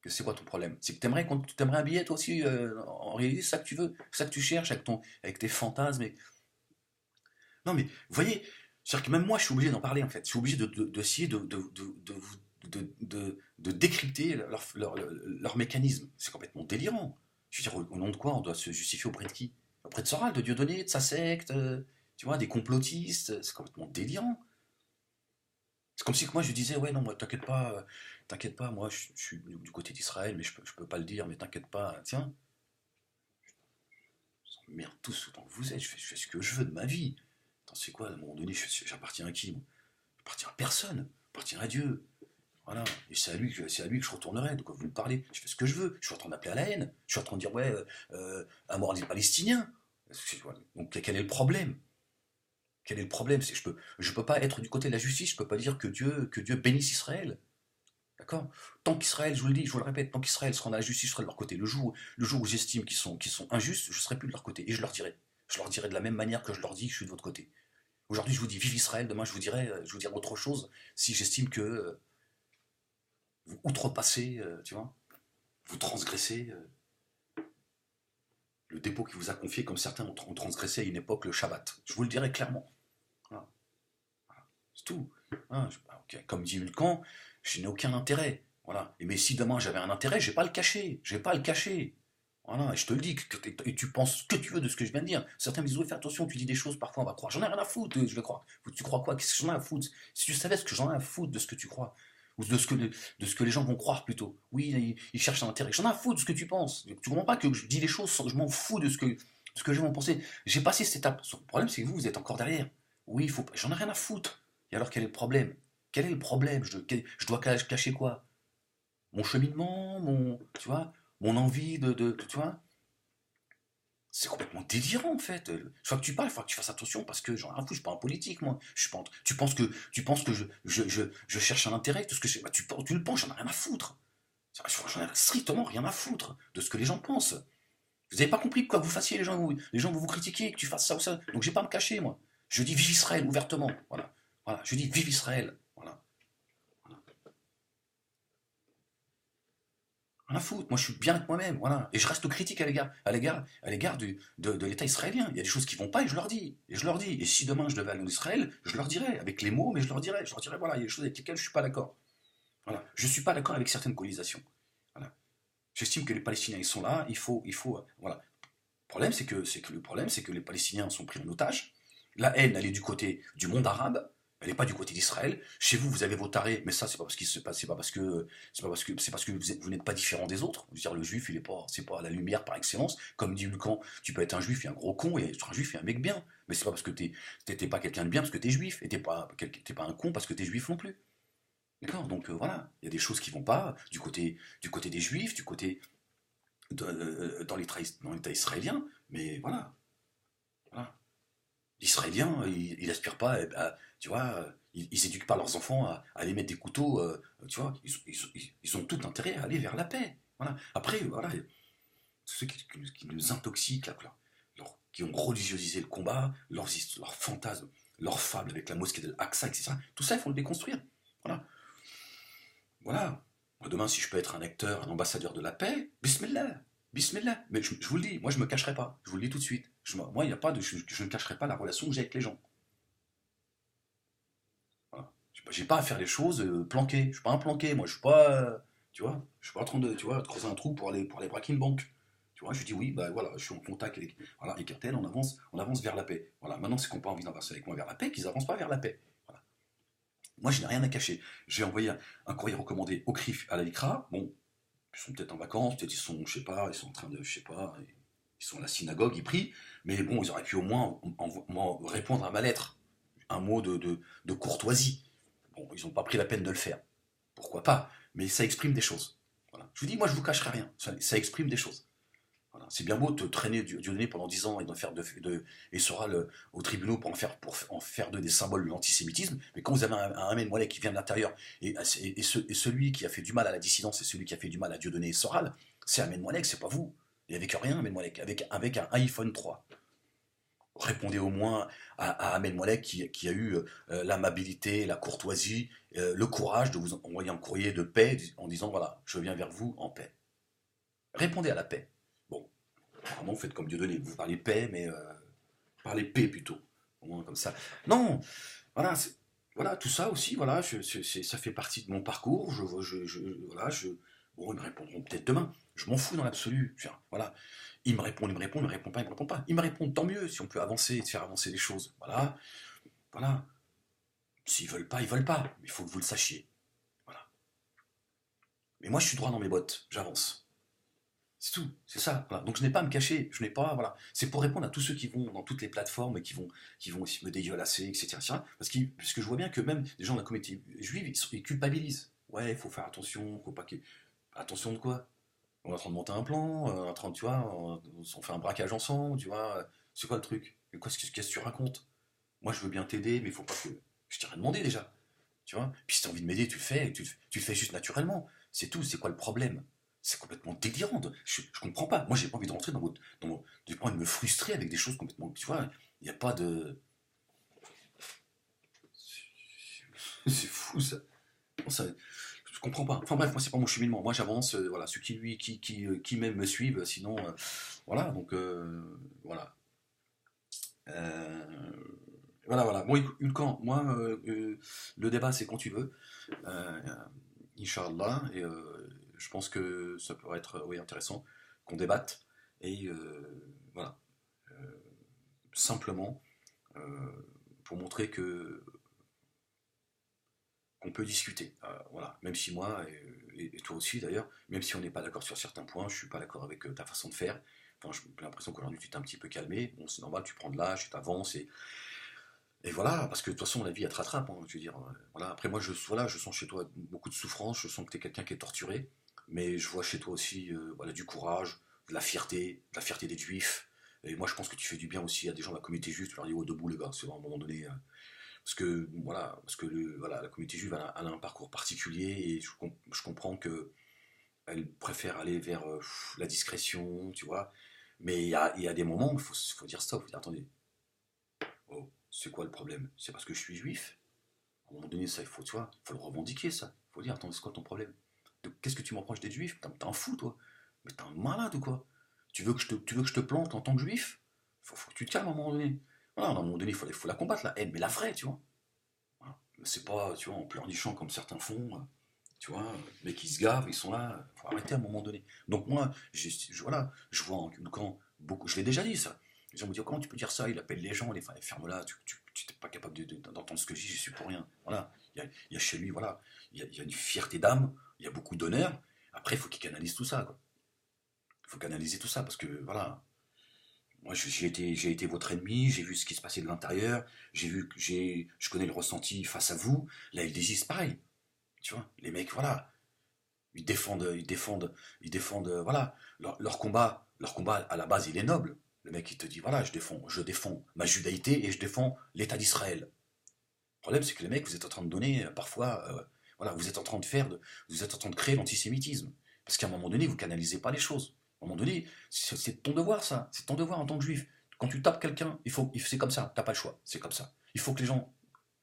C'est quoi ton problème? C'est que t'aimerais un billet toi aussi, en réalité, c'est ça que tu veux, c'est ça que tu cherches avec tes fantasmes. Non mais, vous voyez, c'est-à-dire que même moi je suis obligé d'en parler en fait, je suis obligé d'essayer de décrypter leur mécanisme. C'est complètement délirant. Je veux dire, au nom de quoi on doit se justifier auprès de qui? Auprès de Soral, de Dieudonné, de sa secte, tu vois, des complotistes, c'est complètement délirant. C'est comme si que moi je disais, ouais, non, moi, t'inquiète pas, moi je suis du côté d'Israël, mais je peux pas le dire, mais t'inquiète pas, tiens, merde, tous autant que vous êtes, je fais ce que je veux de ma vie. Attends, c'est quoi, à un moment donné, j'appartiens à qui, moi? J'appartiens à personne, j'appartiens à Dieu. Voilà, et c'est à lui que je retournerai, de quoi vous me parlez? Je fais ce que je veux, je suis en train d'appeler à la haine, je suis en train de dire, ouais, à mort les Palestiniens. Donc quel est le problème? Quel est le problème? Je peux pas être du côté de la justice, je peux pas dire que Dieu bénisse Israël. D'accord? Tant qu'Israël, je vous le dis, je vous le répète, tant qu'Israël sera dans la justice, je serai de leur côté. Le jour où j'estime qu'ils sont injustes, je serai plus de leur côté. Et je leur dirai. Je leur dirai de la même manière que je leur dis que je suis de votre côté. Aujourd'hui, je vous dis vive Israël, demain, je vous dirai autre chose si j'estime que vous outrepassez, tu vois, vous transgressez le dépôt qui vous a confié, comme certains ont transgressé à une époque le Shabbat. Je vous le dirai clairement. Voilà. Voilà. C'est tout. Hein, ok. Comme dit Hulcan, je n'ai aucun intérêt. Voilà. Mais si demain j'avais un intérêt, je vais pas le cacher. Je vais pas le cacher. Voilà, et je te le dis, et tu penses ce que tu veux de ce que je viens de dire. Certains me disent, oui, fais attention, tu dis des choses, parfois on va croire. J'en ai rien à foutre, je vais croire. Tu crois quoi? Qu'est-ce que j'en ai à foutre? Si tu savais ce que j'en ai à foutre de ce que tu crois, ou de ce que les gens vont croire plutôt. Oui, ils cherchent un intérêt. J'en ai à foutre de ce que tu penses. Tu comprends pas que je dis les choses, je m'en fous de ce que les gens vont penser. J'ai passé cette étape. Le problème, c'est que vous êtes encore derrière. Oui, j'en ai rien à foutre. Et alors, quel est le problème? Quel est le problème? Je dois cacher quoi? Mon cheminement, tu vois, mon envie tu vois, c'est complètement délirant en fait. Soit que tu parles, il faut que tu fasses attention parce que j'en ai rien à foutre, je suis pas un politique moi. Je suis pas, tu penses que je cherche un intérêt, tout ce que je sais, bah, tu le penses, j'en ai rien à foutre. J'en ai strictement rien à foutre de ce que les gens pensent. Vous avez pas compris quoi que vous fassiez, les gens vous critiquer, que tu fasses ça ou ça. Donc j'ai pas à me cacher moi. Je dis vive Israël ouvertement. Voilà. Voilà. Je dis vive Israël. Voilà. Rien à foutre, moi je suis bien avec moi-même, voilà. Et je reste critique à l'égard de l'État israélien. Il y a des choses qui vont pas et je leur dis. Et je leur dis. Et si demain je devais aller en Israël, je leur dirais, avec les mots, mais je leur dirais. Je leur dirais, voilà, il y a des choses avec lesquelles je suis pas d'accord. Voilà. Je suis pas d'accord avec certaines colonisation. Voilà. J'estime que les Palestiniens, ils sont là, voilà. Le problème, c'est que les Palestiniens sont pris en otage. La haine, elle est du côté du monde arabe. Elle n'est pas du côté d'Israël. Chez vous, vous avez vos tarés, mais ça, c'est pas parce qu'il se passe, c'est parce que vous n'êtes pas différent des autres. Je veux dire, le juif, c'est pas la lumière par excellence. Comme dit Hulcan, tu peux être un juif et un gros con, et être un juif et un mec bien. Mais c'est pas parce que t'es pas quelqu'un de bien parce que t'es juif, et t'es pas un con parce que t'es juif non plus. D'accord? Donc voilà, il y a des choses qui vont pas du côté des juifs, du côté dans l'État israélien, mais voilà, voilà. L'Israélien, il aspire pas tu vois, ils éduquent pas leurs enfants à aller mettre des couteaux, tu vois, ils ont tout intérêt à aller vers la paix. Voilà. Après, voilà, ceux qui nous intoxiquent, qui ont religiosisé le combat, leurs fantasmes, leurs fables avec la mosquée de l'Aqsa, etc. Tout ça, il faut le déconstruire. Voilà. Voilà. Moi, demain, si je peux être un acteur, un ambassadeur de la paix, bismillah. Bismillah. Mais je vous le dis, moi, je me cacherai pas. Je vous le dis tout de suite. Moi, il y a pas de, je ne cacherai pas la relation que j'ai avec les gens. Voilà. J'ai pas à faire les choses planquées. Je suis pas un planqué. Moi, je suis pas, tu vois, je suis pas en train de, tu vois, de creuser un trou pour aller braquer une banque. Tu vois, je dis oui, bah voilà, je suis en contact avec, voilà, avec RTL, on avance vers la paix. Voilà. Maintenant, c'est qu'on n'a pas envie d'avancer avec moi vers la paix, qu'ils avancent pas vers la paix. Voilà. Moi, je n'ai rien à cacher. J'ai envoyé un courrier recommandé au CRIF, à la LICRA. Bon, ils sont peut-être en vacances, peut-être ils sont, je sais pas, ils sont en train de, je sais pas, Ils sont à la synagogue, ils prient, mais bon, ils auraient pu au moins répondre à ma lettre. Un mot de courtoisie. Bon, ils n'ont pas pris la peine de le faire. Pourquoi pas? Mais ça exprime des choses. Voilà. Je vous dis, moi, je vous cacherai rien. Ça exprime des choses. Voilà. C'est bien beau de te traîner Dieudonné pendant 10 ans et d'en faire et sera au tribunal pour en faire des symboles de l'antisémitisme, mais quand vous avez un Ahmed Moalek qui vient de l'intérieur, et celui qui a fait du mal à la dissidence et celui qui a fait du mal à Dieudonné et Soral, c'est Ahmed Moalek, c'est pas vous. Et avec rien, Ahmed Moalek, avec un iPhone 3. Répondez au moins à Ahmed Moalek qui a eu l'amabilité, la courtoisie, le courage de vous envoyer un courrier de paix en disant voilà, je viens vers vous en paix. Répondez à la paix. Bon, apparemment, vous faites comme Dieudonné, vous parlez paix, mais parlez paix plutôt. Au moins comme ça. Non, voilà, voilà, tout ça aussi, voilà, ça fait partie de mon parcours. Voilà, bon, ils me répondront peut-être demain. Je m'en fous dans l'absolu. Voilà, ils me répondent, ils me répondent pas, ils me répondent pas. Ils me répondent, tant mieux, si on peut avancer et faire avancer les choses. Voilà, voilà. S'ils veulent pas, ils veulent pas. Il faut que vous le sachiez. Voilà. Mais moi, je suis droit dans mes bottes. J'avance. C'est tout, c'est ça. Voilà. Donc je n'ai pas à me cacher, je n'ai pas, voilà. C'est pour répondre à tous ceux qui vont dans toutes les plateformes et qui vont aussi me dégueulasser, etc. Parce que je vois bien que même des gens de la communauté juive, ils culpabilisent. Ouais, il faut faire attention, faut pas que. Attention de quoi? On est en train de monter un plan, en train de, tu vois, on fait un braquage ensemble, tu vois. C'est quoi le truc? Qu'est-ce que tu racontes? Moi je veux bien t'aider, mais il faut pas que. Je t'ai rien demandé déjà. Tu vois. Puis si tu as envie de m'aider, tu le fais, tu le fais juste naturellement. C'est tout, c'est quoi le problème? C'est complètement délirant. Je comprends pas. Moi, j'ai pas envie de rentrer j'ai pas envie de me frustrer avec des choses complètement. Tu vois, il n'y a pas de. C'est fou ça. Je comprends pas. Enfin bref, moi, c'est pas mon cheminement. Moi, j'avance. Voilà, ceux qui m'aiment me suivent. Sinon, voilà. Donc, voilà. Euh, voilà. Bon, Hulkan, moi, le débat, c'est quand tu veux. Euh, Inch'Allah. Et je pense que ça pourrait être oui, intéressant qu'on débatte. Et voilà. Euh, Simplement pour montrer qu'on peut discuter. Voilà. Même si moi, et toi aussi d'ailleurs, même si on n'est pas d'accord sur certains points, je suis pas d'accord avec ta façon de faire. Enfin, j'ai l'impression qu'aujourd'hui tu t'es un petit peu calmé. Bon, c'est normal, tu prends de l'âge, tu avances et voilà, parce que de toute façon, la vie, elle te rattrape. Hein, je veux dire, voilà. Après, moi, je sens chez toi beaucoup de souffrance, je sens que tu es quelqu'un qui est torturé, mais je vois chez toi aussi voilà, du courage, de la fierté des juifs. Et moi, je pense que tu fais du bien aussi à des gens de la communauté juive. Tu leur dis, oh, debout, les gars, c'est à un moment donné. Parce que, voilà, voilà, la communauté juive, elle a un parcours particulier et je comprends que elle préfère aller vers la discrétion, tu vois. Mais il y a des moments où il faut dire stop, il faut dire, attendez, oh, c'est quoi le problème? C'est parce que je suis juif? À un moment donné, ça, il faut, tu vois, il faut le revendiquer, ça. Il faut dire, attends, c'est quoi ton problème? Qu'est-ce que tu m'approches d'être juif? T'es un fou, toi. Mais t'es un malade ou quoi? Tu veux que je te plante en tant que juif? Faut que tu te calmes à un moment donné. Voilà, à un moment donné, il faut la combattre, la haine, mais la vraie, tu vois. Voilà. C'est pas, tu vois, en pleurnichant comme certains font, tu vois, mais qui se gavent, ils sont là, faut arrêter à un moment donné. Donc moi, voilà, je vois en camp beaucoup, je l'ai déjà dit ça. Les gens me disent, comment tu peux dire ça? Il appelle les gens, les ferme-là, tu n'es pas capable d'entendre ce que je dis, je suis pour rien. Voilà, il y a chez lui, voilà, il y a une fierté d'âme, il y a beaucoup d'honneur. Après, il faut qu'il canalise tout ça, quoi. Il faut canaliser tout ça, parce que, voilà, moi, j'ai été votre ennemi, j'ai vu ce qui se passait de l'intérieur, je connais le ressenti face à vous. Là, ils disent pareil, tu vois. Les mecs, voilà, ils défendent, voilà, leur combat à la base, il est noble. Le mec, il te dit, voilà, je défends ma judaïté et je défends l'État d'Israël. Le problème, c'est que les mecs, vous êtes en train de donner, parfois, voilà, vous êtes en train de créer l'antisémitisme. Parce qu'à un moment donné, vous canalisez pas les choses. À un moment donné, c'est ton devoir, ça. C'est ton devoir en tant que juif. Quand tu tapes quelqu'un, c'est comme ça. T'as pas le choix. C'est comme ça. Il faut que les gens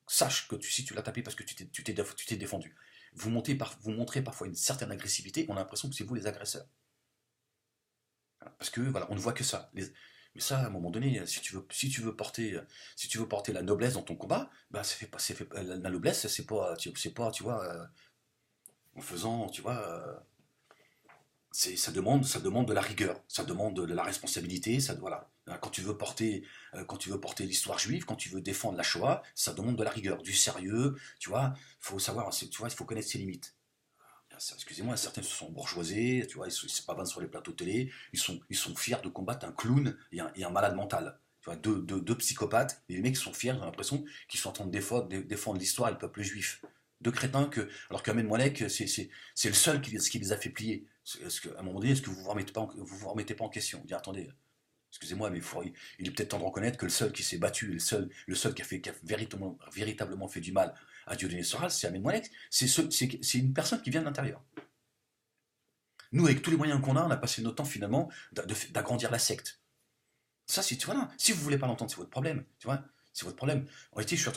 sachent que si tu l'as tapé parce que tu t'es défendu. Vous montrez parfois une certaine agressivité. On a l'impression que c'est vous les agresseurs. Parce que voilà, on ne voit que ça. Mais ça, à un moment donné, si tu veux porter la noblesse dans ton combat, bah, la noblesse, c'est pas, tu vois, en faisant, tu vois, ça demande de la rigueur, ça demande de la responsabilité, voilà. Quand tu veux porter l'histoire juive, quand tu veux défendre la Shoah, ça demande de la rigueur, du sérieux, tu vois. Il faut savoir, tu vois, il faut connaître ses limites. excusez-moi, certains se sont bourgeoisés, tu vois, ils se pavanent sur les plateaux télé, ils sont fiers de combattre un clown et un malade mental. Tu vois, deux psychopathes, et les mecs sont fiers, j'ai l'impression qu'ils sont en train de défendre l'histoire et le peuple juif. Deux crétins que, alors qu'Amen Moualek, c'est le seul qui les a fait plier. À un moment donné, est-ce que vous vous remettez pas en question? Dire, attendez, excusez-moi, mais il est peut-être temps de reconnaître que le seul qui s'est battu, le seul qui a véritablement fait du mal à Dieudonné Soral, c'est Ahmed Moalek. C'est une personne qui vient de l'intérieur. Nous, avec tous les moyens qu'on a, on a passé notre temps finalement d'agrandir la secte. Ça, c'est, voilà. Si vous voulez pas l'entendre, c'est votre problème. Tu vois, c'est votre problème. En réalité, je suis en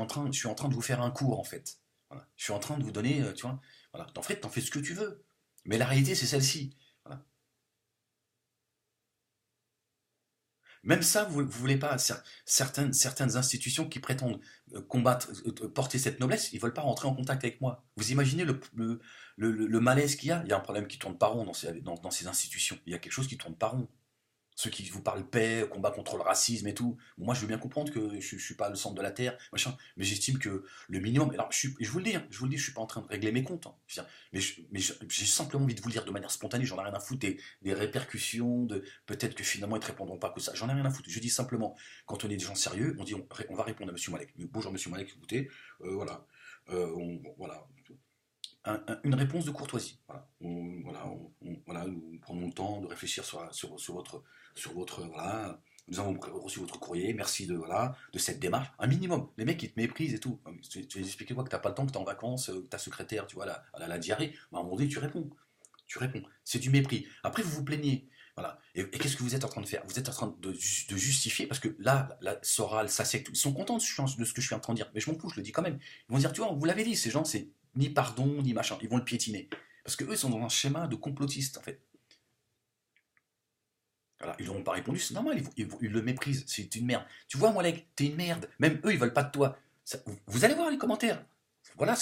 train de vous faire un cours en fait. Voilà. Je suis en train de vous donner, tu vois, voilà. En fait, t'en fais ce que tu veux. Mais la réalité, c'est celle-ci. Voilà. Même ça, vous ne voulez pas. Certaines institutions qui prétendent combattre, porter cette noblesse, ils ne veulent pas rentrer en contact avec moi. Vous imaginez le malaise qu'il y a? Il y a un problème qui tourne pas rond dans ces institutions. Il y a quelque chose qui tourne pas rond. Ceux qui vous parlent paix, combat contre le racisme et tout. Moi, je veux bien comprendre que je suis pas le centre de la terre, machin, mais j'estime que le minimum. Alors, je vous le dis, hein, je suis pas en train de régler mes comptes. Hein. Je veux dire, j'ai simplement envie de vous le dire de manière spontanée. J'en ai rien à foutre des répercussions, de peut-être que finalement ils te répondront pas que ça. J'en ai rien à foutre. Je dis simplement, quand on est des gens sérieux, on dit on va répondre à Monsieur Malek. Bonjour Monsieur Malek, écoutez, voilà, voilà, une réponse de courtoisie. Voilà. Voilà, nous prenons le temps de réfléchir sur votre voilà. Nous avons reçu votre courrier, merci de cette démarche. Un minimum. Les mecs, ils te méprisent et tout. Tu vas expliquer quoi, que t'as pas le temps, que t'es en vacances, que ta secrétaire, tu vois, elle a la diarrhée. Bah, à un moment donné, tu réponds. Tu réponds. C'est du mépris. Après, vous vous plaignez. Voilà. Et qu'est-ce que vous êtes en train de faire? Vous êtes en train de justifier, parce que là, la Soral, ça c'est ils sont contents de ce que je suis en train de dire, mais je m'en fous, je le dis quand même. Ils vont dire, tu vois, vous l'avez dit, ces gens, c'est ni pardon, ni machin, ils vont le piétiner. Parce qu'eux, ils sont dans un schéma de complotiste, en fait. Voilà, ils n'auront pas répondu, c'est normal, ils le méprisent, c'est une merde. Tu vois, Molek, t'es une merde. Même eux, ils veulent pas de toi. Vous allez voir les commentaires. Voilà,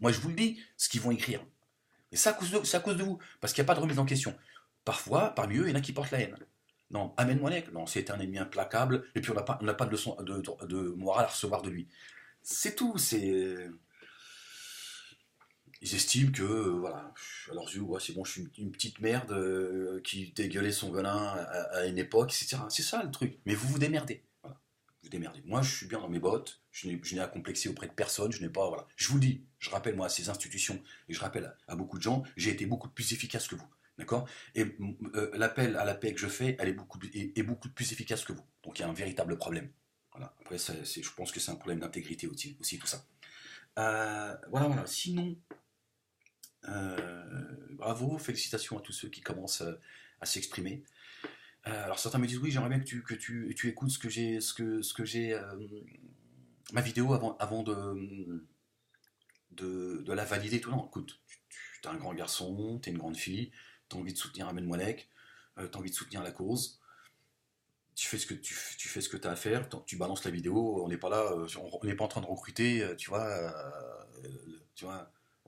moi je vous le dis, ce qu'ils vont écrire. Et c'est à cause de vous, parce qu'il n'y a pas de remise en question. Parfois, parmi eux, il y en a qui portent la haine. Non, Amen Moalek, non, c'est un ennemi implacable, et puis on n'a pas de leçon de morale à recevoir de lui. C'est tout, c'est. Ils estiment que, voilà, à leurs yeux, ouais, c'est bon, je suis une petite merde qui dégueulait son venin à une époque, etc. C'est ça le truc. Mais vous vous démerdez. Voilà. Vous vous démerdez. Moi, je suis bien dans mes bottes, je n'ai à complexer auprès de personne, je n'ai pas. Voilà. Je vous le dis, je rappelle moi à ces institutions, et je rappelle à beaucoup de gens, j'ai été beaucoup plus efficace que vous. D'accord. Et l'appel à la paix que je fais, elle est beaucoup plus efficace que vous. Donc il y a un véritable problème. Voilà. Après, je pense que c'est un problème d'intégrité aussi tout ça. Voilà. Sinon, bravo, félicitations à tous ceux qui commencent à s'exprimer. Alors certains me disent oui, j'aimerais bien tu écoutes ce que j'ai ma vidéo avant de la valider. Tout non, écoute, tu es un grand garçon, tu es une grande fille, tu as envie de soutenir Amen Moalek, tu as envie de soutenir la cause. Tu fais tu fais ce que tu as à faire, tu balances la vidéo, on n'est pas là, on n'est pas en train de recruter, tu vois,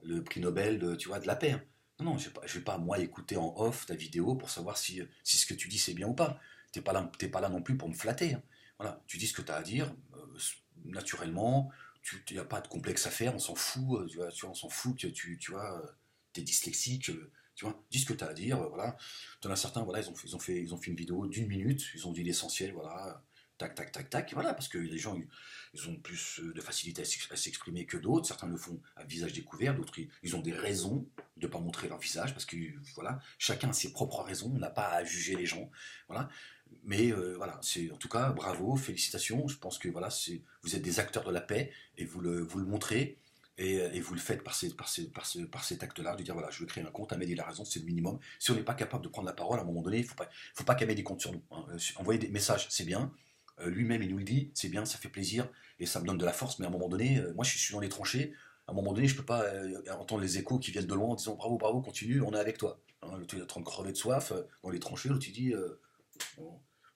le prix Nobel de la paix. Hein. Non, je vais pas moi écouter en off ta vidéo pour savoir si ce que tu dis c'est bien ou pas. T'es pas là non plus pour me flatter. Hein. Voilà, tu dis ce que tu as à dire, naturellement, il n'y a pas de complexe à faire, on s'en fout, on s'en fout que t'es dyslexique, tu vois, dis ce que tu as à dire, voilà. T'en as certains, voilà, ils ont fait une vidéo d'1 minute, ils ont dit l'essentiel, voilà, tac, tac, tac, tac, voilà, parce que les gens, ils ont plus de facilité à s'exprimer que d'autres, certains le font à visage découvert, d'autres, ils ont des raisons de ne pas montrer leur visage, parce que, voilà, chacun a ses propres raisons, on n'a pas à juger les gens, voilà. Mais voilà, c'est en tout cas bravo, félicitations. Je pense que voilà, vous êtes des acteurs de la paix et vous le montrez et vous le faites par cet acte-là, de dire voilà, je veux créer un compte, Ahmed il a raison, c'est le minimum. Si on n'est pas capable de prendre la parole, à un moment donné, faut pas qu'Ahmed ait compte sur nous. Hein. Envoyer des messages, c'est bien. Lui-même, il nous le dit, c'est bien, ça fait plaisir et ça me donne de la force. Mais à un moment donné, moi, je suis dans les tranchées. À un moment donné, je peux pas entendre les échos qui viennent de loin en disant bravo, bravo, continue, on est avec toi. Hein, l'autre, il est en train de crever de soif dans les tranchées. L'autre, il dit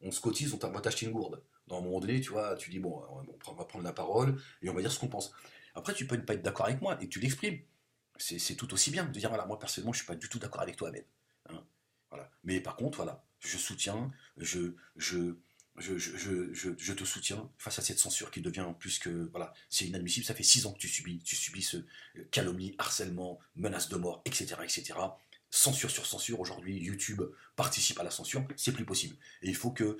on se cotise, on va t'acheter une gourde. Dans un moment donné, tu vois, tu dis bon, on va prendre la parole et on va dire ce qu'on pense. Après, tu peux ne pas être d'accord avec moi et tu l'exprimes. C'est tout aussi bien de dire voilà, moi personnellement, je suis pas du tout d'accord avec toi, Ahmed. Hein, voilà. Mais par contre, voilà, je soutiens, je je te soutiens face à cette censure qui devient plus que... Voilà, c'est inadmissible, ça fait 6 ans que tu subis ce calomnie, harcèlement, menace de mort, etc. etc. Censure sur censure, aujourd'hui, YouTube participe à la censure, c'est plus possible. Et il faut qu'il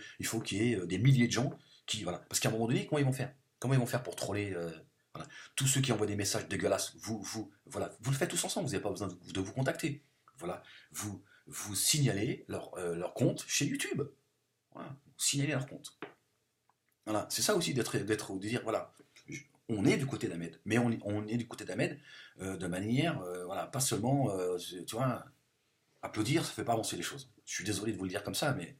y ait des milliers de gens qui... Voilà. Parce qu'à un moment donné, comment ils vont faire? Comment ils vont faire pour troller voilà. Tous ceux qui envoient des messages dégueulasses, voilà, vous le faites tous ensemble, vous n'avez pas besoin de vous contacter. Voilà. Vous signalez leur compte chez YouTube. Voilà. Signaler leur compte. Voilà, c'est ça aussi de dire, voilà, on est du côté d'Ahmed, mais on est du côté d'Ahmed de manière, voilà, pas seulement, tu vois, applaudir, ça fait pas avancer les choses. Je suis désolé de vous le dire comme ça, mais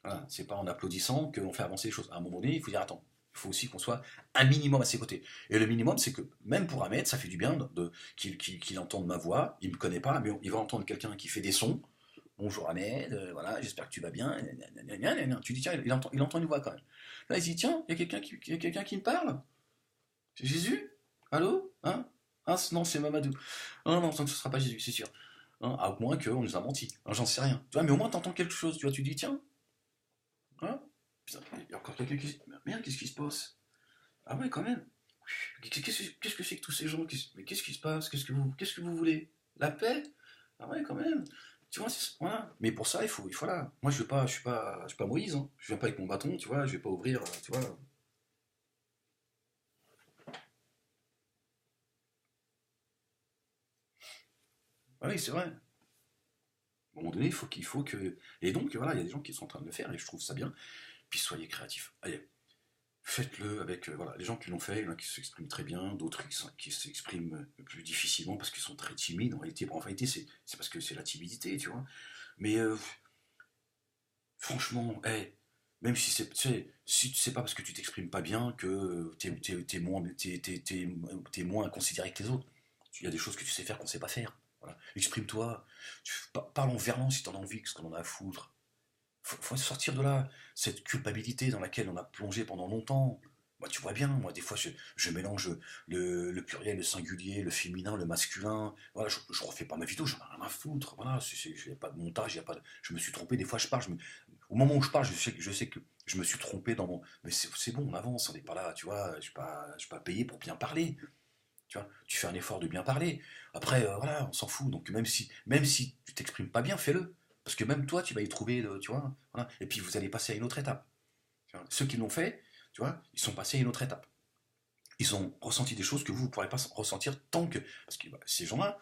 voilà, c'est pas en applaudissant qu'on fait avancer les choses. À un moment donné, il faut dire, attends, il faut aussi qu'on soit un minimum à ses côtés. Et le minimum, c'est que même pour Ahmed, ça fait du bien qu'il entende ma voix, il me connaît pas, mais il va entendre quelqu'un qui fait des sons. Bonjour Ahmed, voilà, j'espère que tu vas bien. Tu dis, tiens, il entend une voix quand même. Là, il dit, tiens, il y a quelqu'un qui me parle. C'est Jésus? Allô? Hein? Ah, non, c'est Mamadou. Ah non, ce ne sera pas Jésus, c'est sûr. Hein, à moins qu'on nous a menti. Hein, j'en sais rien. Tu vois, mais au moins, tu entends quelque chose. Tu vois, tu dis, tiens, hein? Putain, il y a encore quelqu'un qui... Merde, qu'est-ce qui se passe? Ah ouais, quand même. Qu'est-ce que c'est que tous ces gens? Mais qu'est-ce qui se passe? Qu'est-ce que vous voulez? La paix? Ah ouais, quand même. Tu vois, voilà. Mais pour ça, il faut là. Moi, je suis pas Moïse. Hein. Je viens pas avec mon bâton, tu vois. Je vais pas ouvrir, tu vois. Ah oui, c'est vrai. À un moment donné, il faut que. Et donc, voilà, il y a des gens qui sont en train de le faire, et je trouve ça bien. Puis soyez créatifs. Allez, faites-le avec voilà, les gens qui l'ont fait, il y en a qui s'expriment très bien, d'autres qui s'expriment plus difficilement parce qu'ils sont très timides. En réalité c'est parce que c'est la timidité, tu vois. Mais franchement, hey, même si c'est pas parce que tu t'exprimes pas bien que t'es moins considéré que les autres. Il y a des choses que tu sais faire qu'on sait pas faire. Voilà. Exprime-toi, parle en verlan si t'en as envie, ce qu'on en a à foutre. Faut sortir de là, cette culpabilité dans laquelle on a plongé pendant longtemps. Moi, tu vois bien, moi, des fois, je mélange le pluriel, le singulier, le féminin, le masculin. Voilà, je refais pas ma vidéo, j'en ai rien à foutre. Voilà, il n'y a pas de montage, je me suis trompé. Des fois, je parle, au moment où je parle, je sais que je me suis trompé dans mon. Mais c'est bon, on avance, on n'est pas là, tu vois. Je suis pas payé pour bien parler. Tu vois, tu fais un effort de bien parler. Après, voilà, on s'en fout. Donc même si tu t'exprimes pas bien, fais-le. Parce que même toi, tu vas y trouver, tu vois. Voilà. Et puis vous allez passer à une autre étape. Tu vois. Ceux qui l'ont fait, tu vois, ils sont passés à une autre étape. Ils ont ressenti des choses que vous ne pourrez pas ressentir tant que. Parce que bah, ces gens-là,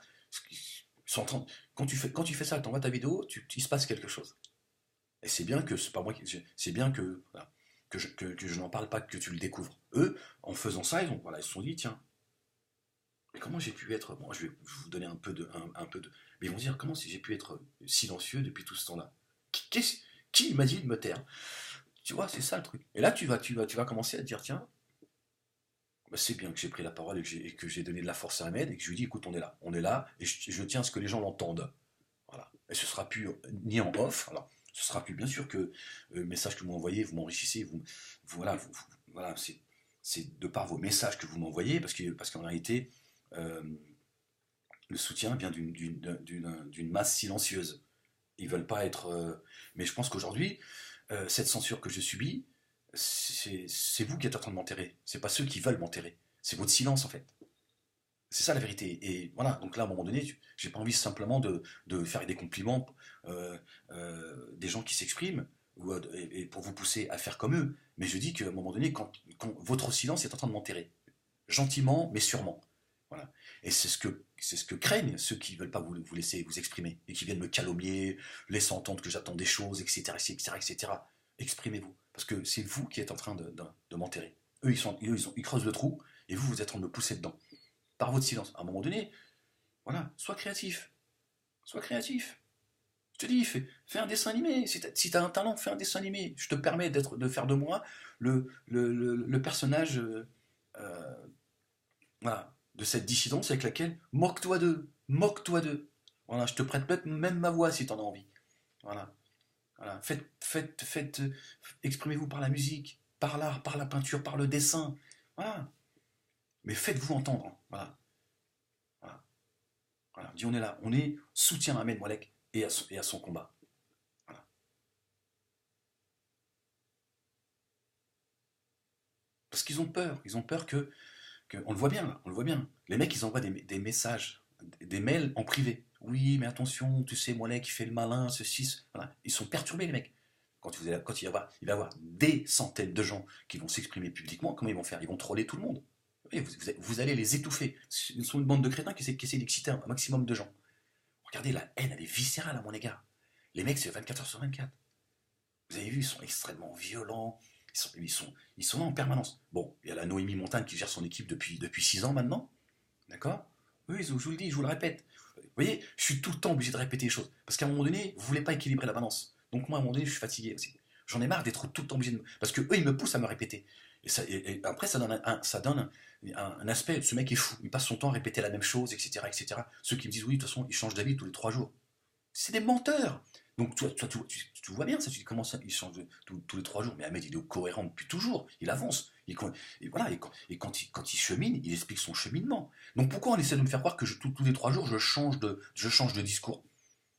ils sont en train. Quand tu fais ça, tu envoies ta vidéo, il se passe quelque chose. Et c'est bien que c'est pas moi qui. C'est bien que, voilà, que je n'en parle pas, que tu le découvres. Eux, en faisant ça, voilà, ils se sont dit, tiens, mais comment j'ai pu être. Bon, je vais vous donner un peu de. Mais ils vont dire, comment j'ai pu être silencieux depuis tout ce temps-là? Qui m'a dit de me taire? Tu vois, c'est ça le truc. Et là, tu vas commencer à te dire, tiens, bah, c'est bien que j'ai pris la parole et que j'ai donné de la force à Ahmed et que je lui dis, écoute, on est là, et je tiens à ce que les gens l'entendent. Voilà. Et ce sera plus ni en off, alors, ce sera plus bien sûr que le message que vous m'envoyez, vous m'enrichissez, voilà, voilà, c'est de par vos messages que vous m'envoyez, parce qu'en réalité, euh, le soutien vient d'une masse silencieuse. Ils veulent pas être. Mais je pense qu'aujourd'hui, cette censure que je subis, c'est vous qui êtes en train de m'enterrer. C'est pas ceux qui veulent m'enterrer. C'est votre silence en fait. C'est ça la vérité. Et voilà, donc là, à un moment donné, j'ai pas envie simplement de faire des compliments, des gens qui s'expriment, et pour vous pousser à faire comme eux. Mais je dis qu'à un moment donné, quand votre silence est en train de m'enterrer, gentiment, mais sûrement. Voilà. Et c'est ce que craignent ceux qui ne veulent pas vous laisser vous exprimer et qui viennent me calomnier, laisser entendre que j'attends des choses, etc., etc., etc. Exprimez-vous. Parce que c'est vous qui êtes en train de m'enterrer. Eux, ils creusent le trou et vous êtes en train de me pousser dedans. Par votre silence. À un moment donné, voilà, sois créatif. Sois créatif. Je te dis, fais un dessin animé. Si t'as un talent, fais un dessin animé. Je te permets de faire de moi le personnage voilà, de cette dissidence avec laquelle moque-toi d'eux. Moque-toi d'eux. Voilà, je te prête même ma voix si t'en as envie. Voilà. Voilà. Exprimez-vous par la musique, par l'art, par la peinture, par le dessin. Voilà. Mais faites-vous entendre. Voilà. Voilà. Voilà. Dis, on est là. On est soutien à Ahmed Moalek et à son combat. Voilà. Parce qu'ils ont peur on le voit bien, là, on le voit bien. Les mecs, ils envoient des messages, des mails en privé. Oui, mais attention, tu sais, Mollet qui fait le malin, voilà. Ils sont perturbés, les mecs. Quand il va y avoir des centaines de gens qui vont s'exprimer publiquement, comment ils vont faire? Ils vont troller tout le monde. Oui, vous allez les étouffer. Ils sont une bande de crétins qui essaient d'exciter un maximum de gens. Regardez, la haine, elle est viscérale à mon égard. Les mecs, c'est 24 heures sur 24. Vous avez vu, ils sont extrêmement violents. Ils sont là en permanence. Bon, il y a la Noémie Montagne qui gère son équipe depuis 6 ans maintenant. D'accord. Oui, je vous le dis, je vous le répète. Vous voyez, je suis tout le temps obligé de répéter les choses. Parce qu'à un moment donné, vous voulez pas équilibrer la balance. Donc moi, à un moment donné, je suis fatigué aussi. J'en ai marre d'être tout le temps obligé de... Parce que eux, ils me poussent à me répéter. Et après, ça donne un aspect. Ce mec est fou. Il passe son temps à répéter la même chose, etc., etc. Ceux qui me disent, oui, de toute façon, il change d'avis tous les 3 jours. C'est des menteurs. Donc toi, tu vois bien ça, tu dis comment ça, il change tous les 3 jours. Mais Ahmed, il est cohérent depuis toujours, il avance. Et voilà, quand il chemine, il explique son cheminement. Donc pourquoi on essaie de me faire croire que tous les 3 jours, je change de discours?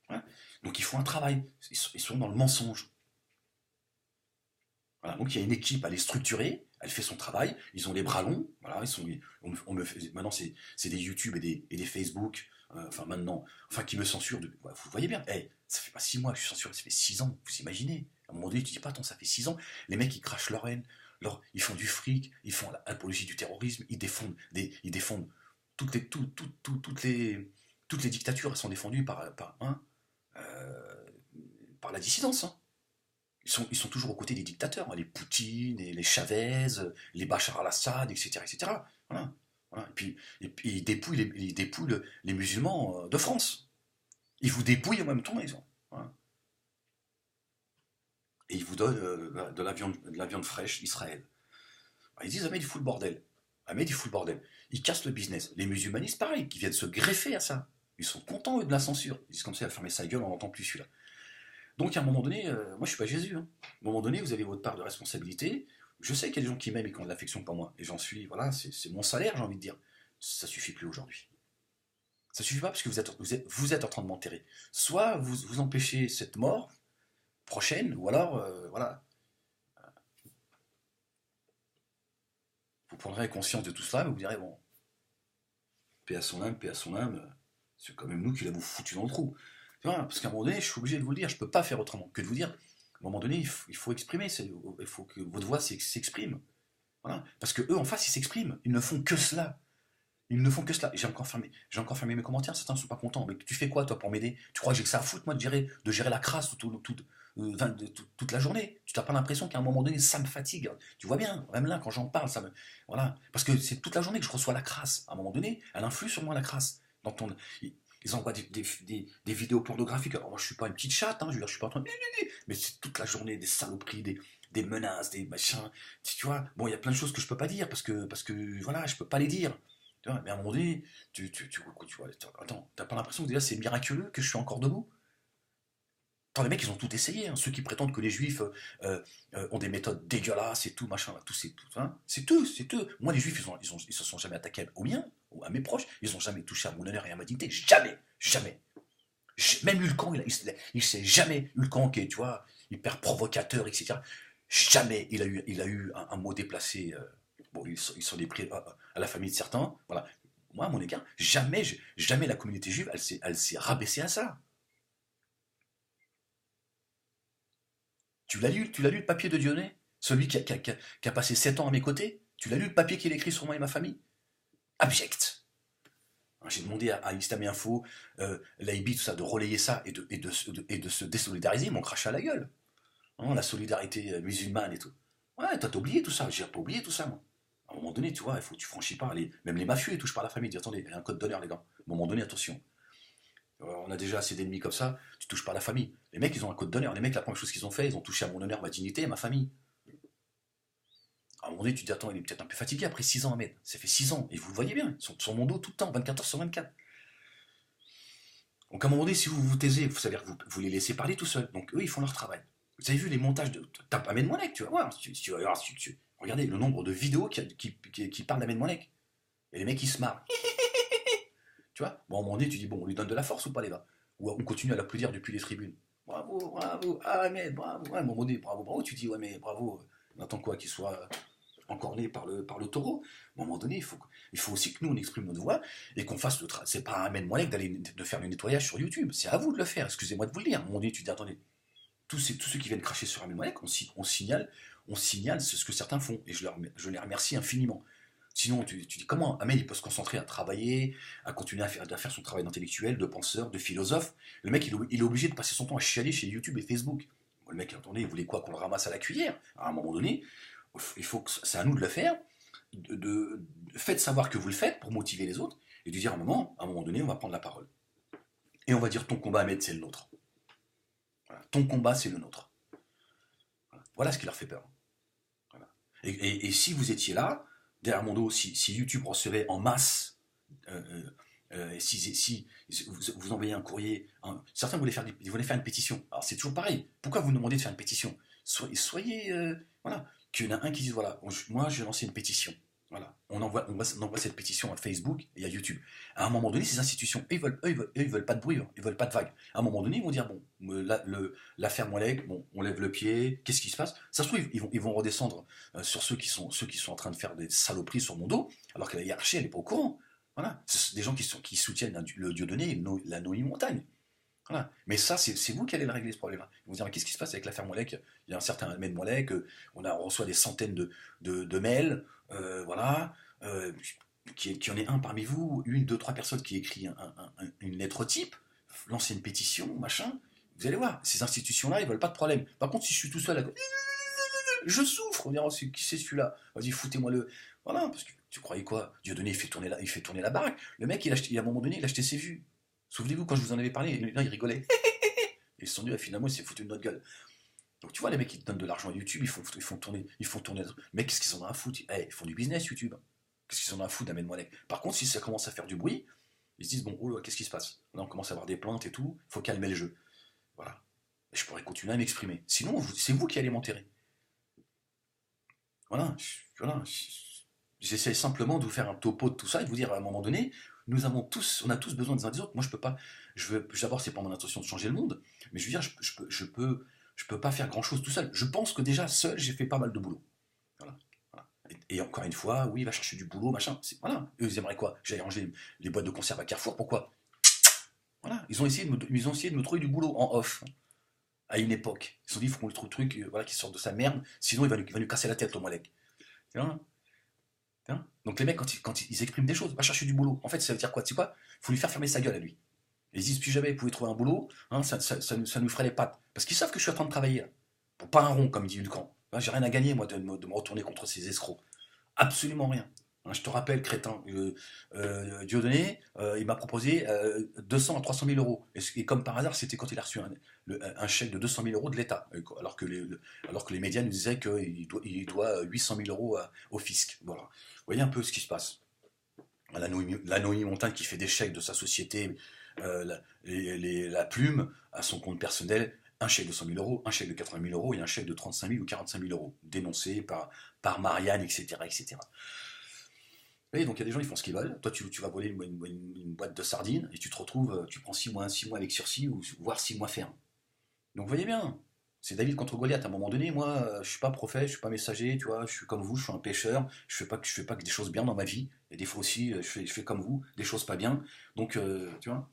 Voilà. Donc ils font un travail, ils sont dans le mensonge. Voilà. Donc il y a une équipe, elle est structurée, elle fait son travail, ils ont les bras longs, voilà, maintenant c'est des YouTube et des Facebook, enfin maintenant, enfin qui me censurent, vous voyez bien, hey, ça fait pas 6 mois que je suis censuré, ça fait 6 ans, vous imaginez? À un moment donné, tu dis pas, attends, ça fait 6 ans, les mecs ils crachent leur haine, ils font du fric, ils font l'apologie du terrorisme, ils défendent toutes les, tout- tout- toutes les dictatures, elles sont défendues euh, par la dissidence, hein. Ils sont toujours aux côtés des dictateurs, hein, les Poutine, les Chavez, les Bachar al-Assad, etc., etc. Voilà. Voilà. Et puis ils dépouillent les musulmans de France. Ils vous dépouillent en même temps, voilà. Et ils vous donnent de la viande fraîche Israël. Alors, ils disent Ahmed, il fout le bordel. Ahmed, il fout le bordel. Ils cassent le business. Les musulmanistes, pareil, qui viennent se greffer à ça. Ils sont contents, eux, de la censure. Ils disent comme ça, il a fermé sa gueule, on n'entend plus celui-là. Donc à un moment donné, moi je suis pas Jésus, hein. À un moment donné, vous avez votre part de responsabilité. Je sais qu'il y a des gens qui m'aiment et qui ont de l'affection pour moi. Et j'en suis, voilà, c'est mon salaire, j'ai envie de dire. Ça suffit plus aujourd'hui. Ça suffit pas parce que vous êtes en train de m'enterrer. Soit vous empêchez cette mort prochaine, ou alors, voilà, vous prendrez conscience de tout cela, mais vous direz, bon, paix à son âme, c'est quand même nous qui l'avons foutu dans le trou. Tu vois, parce qu'à un moment donné, je suis obligé de vous le dire, je peux pas faire autrement que de vous dire, à un moment donné, il faut exprimer, il faut que votre voix s'exprime. Voilà. Parce que eux en face, ils s'expriment, ils ne font que cela. Ils ne font que cela. J'ai encore fermé mes commentaires, certains ne sont pas contents. Mais tu fais quoi, toi, pour m'aider? Tu crois que j'ai que ça à foutre, moi, de gérer la crasse toute la journée? Tu n'as pas l'impression qu'à un moment donné, ça me fatigue? Tu vois bien, même là, quand j'en parle, ça me. Voilà. Parce que c'est toute la journée que je reçois la crasse. À un moment donné, elle influe sur moi, la crasse. Ils envoient des vidéos pornographiques. Alors, moi, je suis pas une petite chatte, hein, je veux dire, je suis pas en train de. Mais c'est toute la journée des saloperies, des menaces, des machins. Tu vois, bon, il y a plein de choses que je peux pas dire parce que voilà, je peux pas les dire. Tu vois, mais à un moment donné, tu vois, attends, t'as pas l'impression que déjà c'est miraculeux que je suis encore debout? Attends, les mecs, ils ont tout essayé, hein. Ceux qui prétendent que les juifs ont des méthodes dégueulasses et tout, machin, là, c'est tout. Moi, les juifs, ils se sont jamais attaqués au mien, ou à mes proches, ils ont jamais touché à mon honneur et à ma dignité. Jamais, jamais. Même Hulkan, il sait jamais, Hulkan qui est, tu vois, hyper provocateur, etc. Jamais il a eu un mot déplacé. Bon, ils sont des prix à la famille de certains. Voilà. Moi, à mon égard, jamais la communauté juive, elle s'est rabaissée à ça. Tu l'as lu le papier de Dionnet? Celui qui a passé 7 ans à mes côtés? Tu l'as lu le papier qu'il a écrit sur moi et ma famille? Abject. J'ai demandé à Islam et Info, l'AIB, tout ça, de relayer ça et de se désolidariser. Ils m'ont craché à la gueule. Hein, la solidarité musulmane et tout. Ouais, toi, t'as oublié tout ça. J'ai pas oublié tout ça, moi. À un moment donné, tu vois, il faut que tu franchis pas. Même les mafieux, ils touchent pas à la famille. Ils disent, attendez, il y a un code d'honneur, les gars. À un moment donné, attention. On a déjà assez d'ennemis comme ça, tu touches pas à la famille. Les mecs, ils ont un code d'honneur. Les mecs, la première chose qu'ils ont fait, ils ont touché à mon honneur, ma dignité et ma famille. À un moment donné, tu te dis, attends, il est peut-être un peu fatigué après 6 ans, Ahmed. Ça fait 6 ans. Et vous le voyez bien, ils sont sur mon dos tout le temps, 24 heures sur 24. Donc à un moment donné, si vous vous taisez, vous savez, vous les laissez parler tout seuls. Donc eux, ils font leur travail. Vous avez vu les montages de. Tape Ahmed Moalek, tu vas voir. Tu vas voir, regardez le nombre de vidéos qui parlent d'Ahmed Moalek. Et les mecs, ils se marrent. Tu vois? Bon, à un moment donné, tu dis, bon, on lui donne de la force ou pas, les gars? Ou on continue à l'applaudir depuis les tribunes? Bravo, bravo, Ahmed, bravo. Ouais, à un moment donné, bravo, bravo. Tu dis, ouais, mais bravo. On attend quoi? Qu'il soit. encorné par le taureau. À un moment donné, il faut aussi que nous, on exprime notre voix et qu'on fasse le travail. C'est pas à Ahmed Moalek de faire le nettoyage sur YouTube. C'est à vous de le faire. Excusez-moi de vous le dire. À un moment donné, tu dis, attendez, tous ceux qui viennent cracher sur Ahmed Moalek, on signale ce que certains font. Et je les remercie infiniment. Sinon, tu dis comment Ahmed il peut se concentrer à travailler, à continuer à faire son travail d'intellectuel, de penseur, de philosophe. Le mec, il est obligé de passer son temps à chialer chez YouTube et Facebook. Le mec, attendez, il voulait quoi qu'on le ramasse à la cuillère. À un moment donné, c'est à nous de le faire. Faites savoir que vous le faites pour motiver les autres et de dire à un moment donné, on va prendre la parole. Et on va dire ton combat, Ahmed, c'est le nôtre. Voilà. Ton combat, c'est le nôtre. Voilà ce qui leur fait peur. Voilà. Et si vous étiez là, derrière mon dos, si YouTube recevait en masse, si vous envoyez un courrier, certains voulaient faire une pétition. Alors c'est toujours pareil. Pourquoi vous nous demandez de faire une pétition? Soyez voilà, qu'il y en a un qui dise voilà, moi j'ai lancé une pétition. Voilà, on envoie cette pétition à Facebook et à YouTube. À un moment donné, ces institutions, ils veulent pas de bruit, ils veulent pas de vagues. À un moment donné, ils vont dire bon, l'affaire Moalek, bon, on lève le pied, qu'est-ce qui se passe? Ça se trouve, ils vont redescendre sur ceux qui sont en train de faire des saloperies sur mon dos, alors que la hiérarchie, elle n'est pas au courant. Voilà, c'est des gens qui soutiennent le Dieudonné, la Noï-Montagne. Voilà. Mais ça, c'est vous qui allez le régler ce problème-là. Ils vont dire, mais qu'est-ce qui se passe avec l'affaire Moalek? Il y a un certain Ahmed Moalek, on reçoit des centaines de mails, voilà, qu'il y en ait un parmi vous, une, deux, trois personnes qui écrit une lettre type, lancez une pétition, machin. Vous allez voir, ces institutions-là, ils veulent pas de problème. Par contre, si je suis tout seul, je souffre. On dira, qui c'est celui-là? Vas-y, foutez-moi le. Voilà, parce que tu croyais quoi? Dieudonné, il fait tourner la baraque. Le mec, à un moment donné, il a acheté ses vues. Souvenez-vous, quand je vous en avais parlé, là, il rigolait. Ils se sont dit, finalement, il s'est foutu de notre gueule. Donc tu vois, les mecs, ils donnent de l'argent à YouTube, ils font tourner. Mais qu'est-ce qu'ils en ont à foutre? Ils font du business, YouTube. Qu'est-ce qu'ils en ont à foutre d'Ahmed Moalek? Par contre, si ça commence à faire du bruit, ils se disent, bon, oh là, qu'est-ce qui se passe? Là, on commence à avoir des plaintes et tout, il faut calmer le jeu. Voilà. Et je pourrais continuer à m'exprimer. Sinon, c'est vous qui allez m'enterrer. Voilà. J'essaie simplement de vous faire un topo de tout ça et de vous dire à un moment donné, on a tous besoin des uns des autres. Moi, je peux pas. D'abord, c'est pas mon intention de changer le monde, mais je veux dire, je peux pas faire grand chose tout seul. Je pense que déjà seul, j'ai fait pas mal de boulot. Voilà. Et encore une fois, oui, il va chercher du boulot, machin. Voilà. Eux, ils aimeraient quoi? J'allais ranger les boîtes de conserve à Carrefour. Pourquoi? Voilà. Ils ont essayé de me trouver du boulot en off à une époque. Ils se sont dit, il faut qu'on lui trouve le truc, voilà, qui sort de sa merde. Sinon, il va nous casser la tête, au Moalek. Tu vois? Donc les mecs, quand ils expriment des choses, va chercher du boulot. En fait, ça veut dire quoi? Tu sais quoi? Il faut lui faire fermer sa gueule à lui. Ils disent, si jamais vous pouvez trouver un boulot, ça nous ferait les pattes. Parce qu'ils savent que je suis en train de travailler. Là. Pour pas un rond, comme dit Vulcan. J'ai rien à gagner, moi, de me retourner contre ces escrocs. Absolument rien. Je te rappelle, crétin, Dieudonné, il m'a proposé 200 à 300 000 euros. Et comme par hasard, c'était quand il a reçu un chèque de 200 000 euros de l'État. Alors que les médias nous disaient qu'il doit 800 000 euros au fisc. Voilà. Vous voyez un peu ce qui se passe. La Noémie Montagne qui fait des chèques de sa société, la plume, à son compte personnel, un chèque de 100 000 euros, un chèque de 80 000 euros et un chèque de 35 000 ou 45 000 euros, dénoncé par Marianne, etc. etc. Et donc il y a des gens, ils font ce qu'ils veulent. Toi, tu vas voler une boîte de sardines et tu te retrouves, tu prends 6 mois avec sursis ou voire 6 mois ferme. Donc vous voyez bien, c'est David contre Goliath. À un moment donné, moi, je suis pas prophète, je suis pas messager, tu vois, je suis comme vous, je suis un pêcheur. Je fais pas que des choses bien dans ma vie. Et des fois aussi, je fais comme vous, des choses pas bien. Donc, tu vois.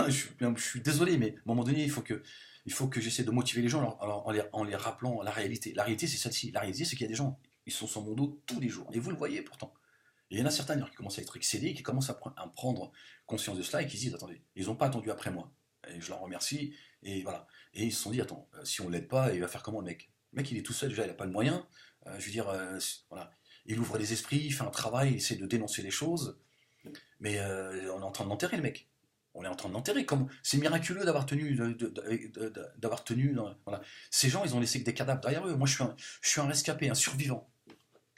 je suis désolé, mais à un moment donné, il faut que j'essaie de motiver les gens en les rappelant la réalité. La réalité, c'est celle-ci. La réalité, c'est qu'il y a des gens, ils sont sur mon dos tous les jours. Et vous le voyez pourtant. Et il y en a certains qui commencent à être excédés, qui commencent à prendre conscience de cela et qui se disent, attendez, ils n'ont pas attendu après moi. Et je leur remercie. Et voilà. Et ils se sont dit, attends, si on ne l'aide pas, il va faire comment le mec? Le mec, il est tout seul, déjà, il n'a pas de moyens. Je veux dire, voilà. Il ouvre les esprits, il fait un travail, il essaie de dénoncer les choses. Mais on est en train de l'enterrer, le mec. On est en train de l'enterrer. C'est miraculeux d'avoir tenu. Voilà. Ces gens, ils ont laissé que des cadavres derrière eux. Moi, je suis un rescapé, un survivant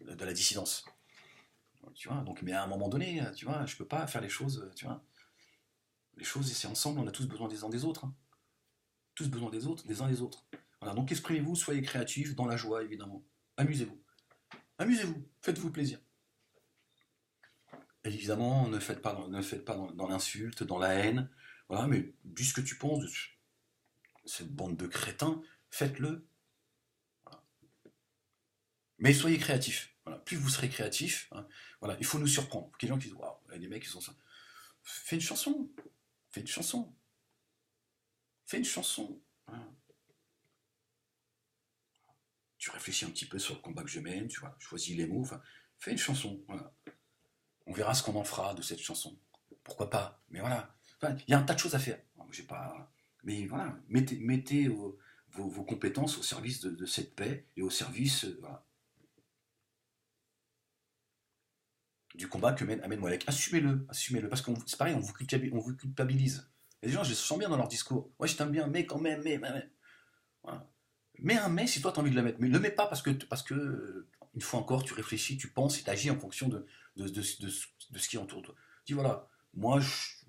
de la dissidence. Tu vois, donc, mais à un moment donné, tu vois, je peux pas faire les choses, tu vois. Les choses, c'est ensemble, on a tous besoin des uns des autres. Hein. Tous besoin des autres, des uns des autres. Voilà, donc exprimez-vous, soyez créatifs, dans la joie, évidemment. Amusez-vous. Amusez-vous, faites-vous plaisir. Et évidemment, ne faites pas dans l'insulte, dans la haine. Voilà, mais dis ce que tu penses de cette bande de crétins, faites-le. Voilà. Mais soyez créatifs. Voilà. Plus vous serez créatifs, hein, voilà, il faut nous surprendre. Il y a des gens qui disent, waouh, il y a des mecs qui sont ça. Fais une chanson, fais une chanson, fais une chanson. Voilà. Tu réfléchis un petit peu sur le combat que je mène, tu vois, choisis les mots, enfin, fais une chanson. Voilà. On verra ce qu'on en fera de cette chanson. Pourquoi pas? Mais voilà. Enfin, il y a un tas de choses à faire. J'ai pas. Mais voilà, mettez vos compétences au service de cette paix et au service voilà, du combat que mène Ahmed Moualek. Assumez-le, assumez-le. Parce que c'est pareil, on vous culpabilise. Et les gens, je les sens bien dans leur discours. Ouais, je t'aime bien, mais quand même, mais. Voilà. Mets un mais si toi tu as envie de le mettre. Mais ne le mets pas parce que, une fois encore, tu réfléchis, tu penses et tu agis en fonction de ce qui entoure toi. Dis voilà, moi,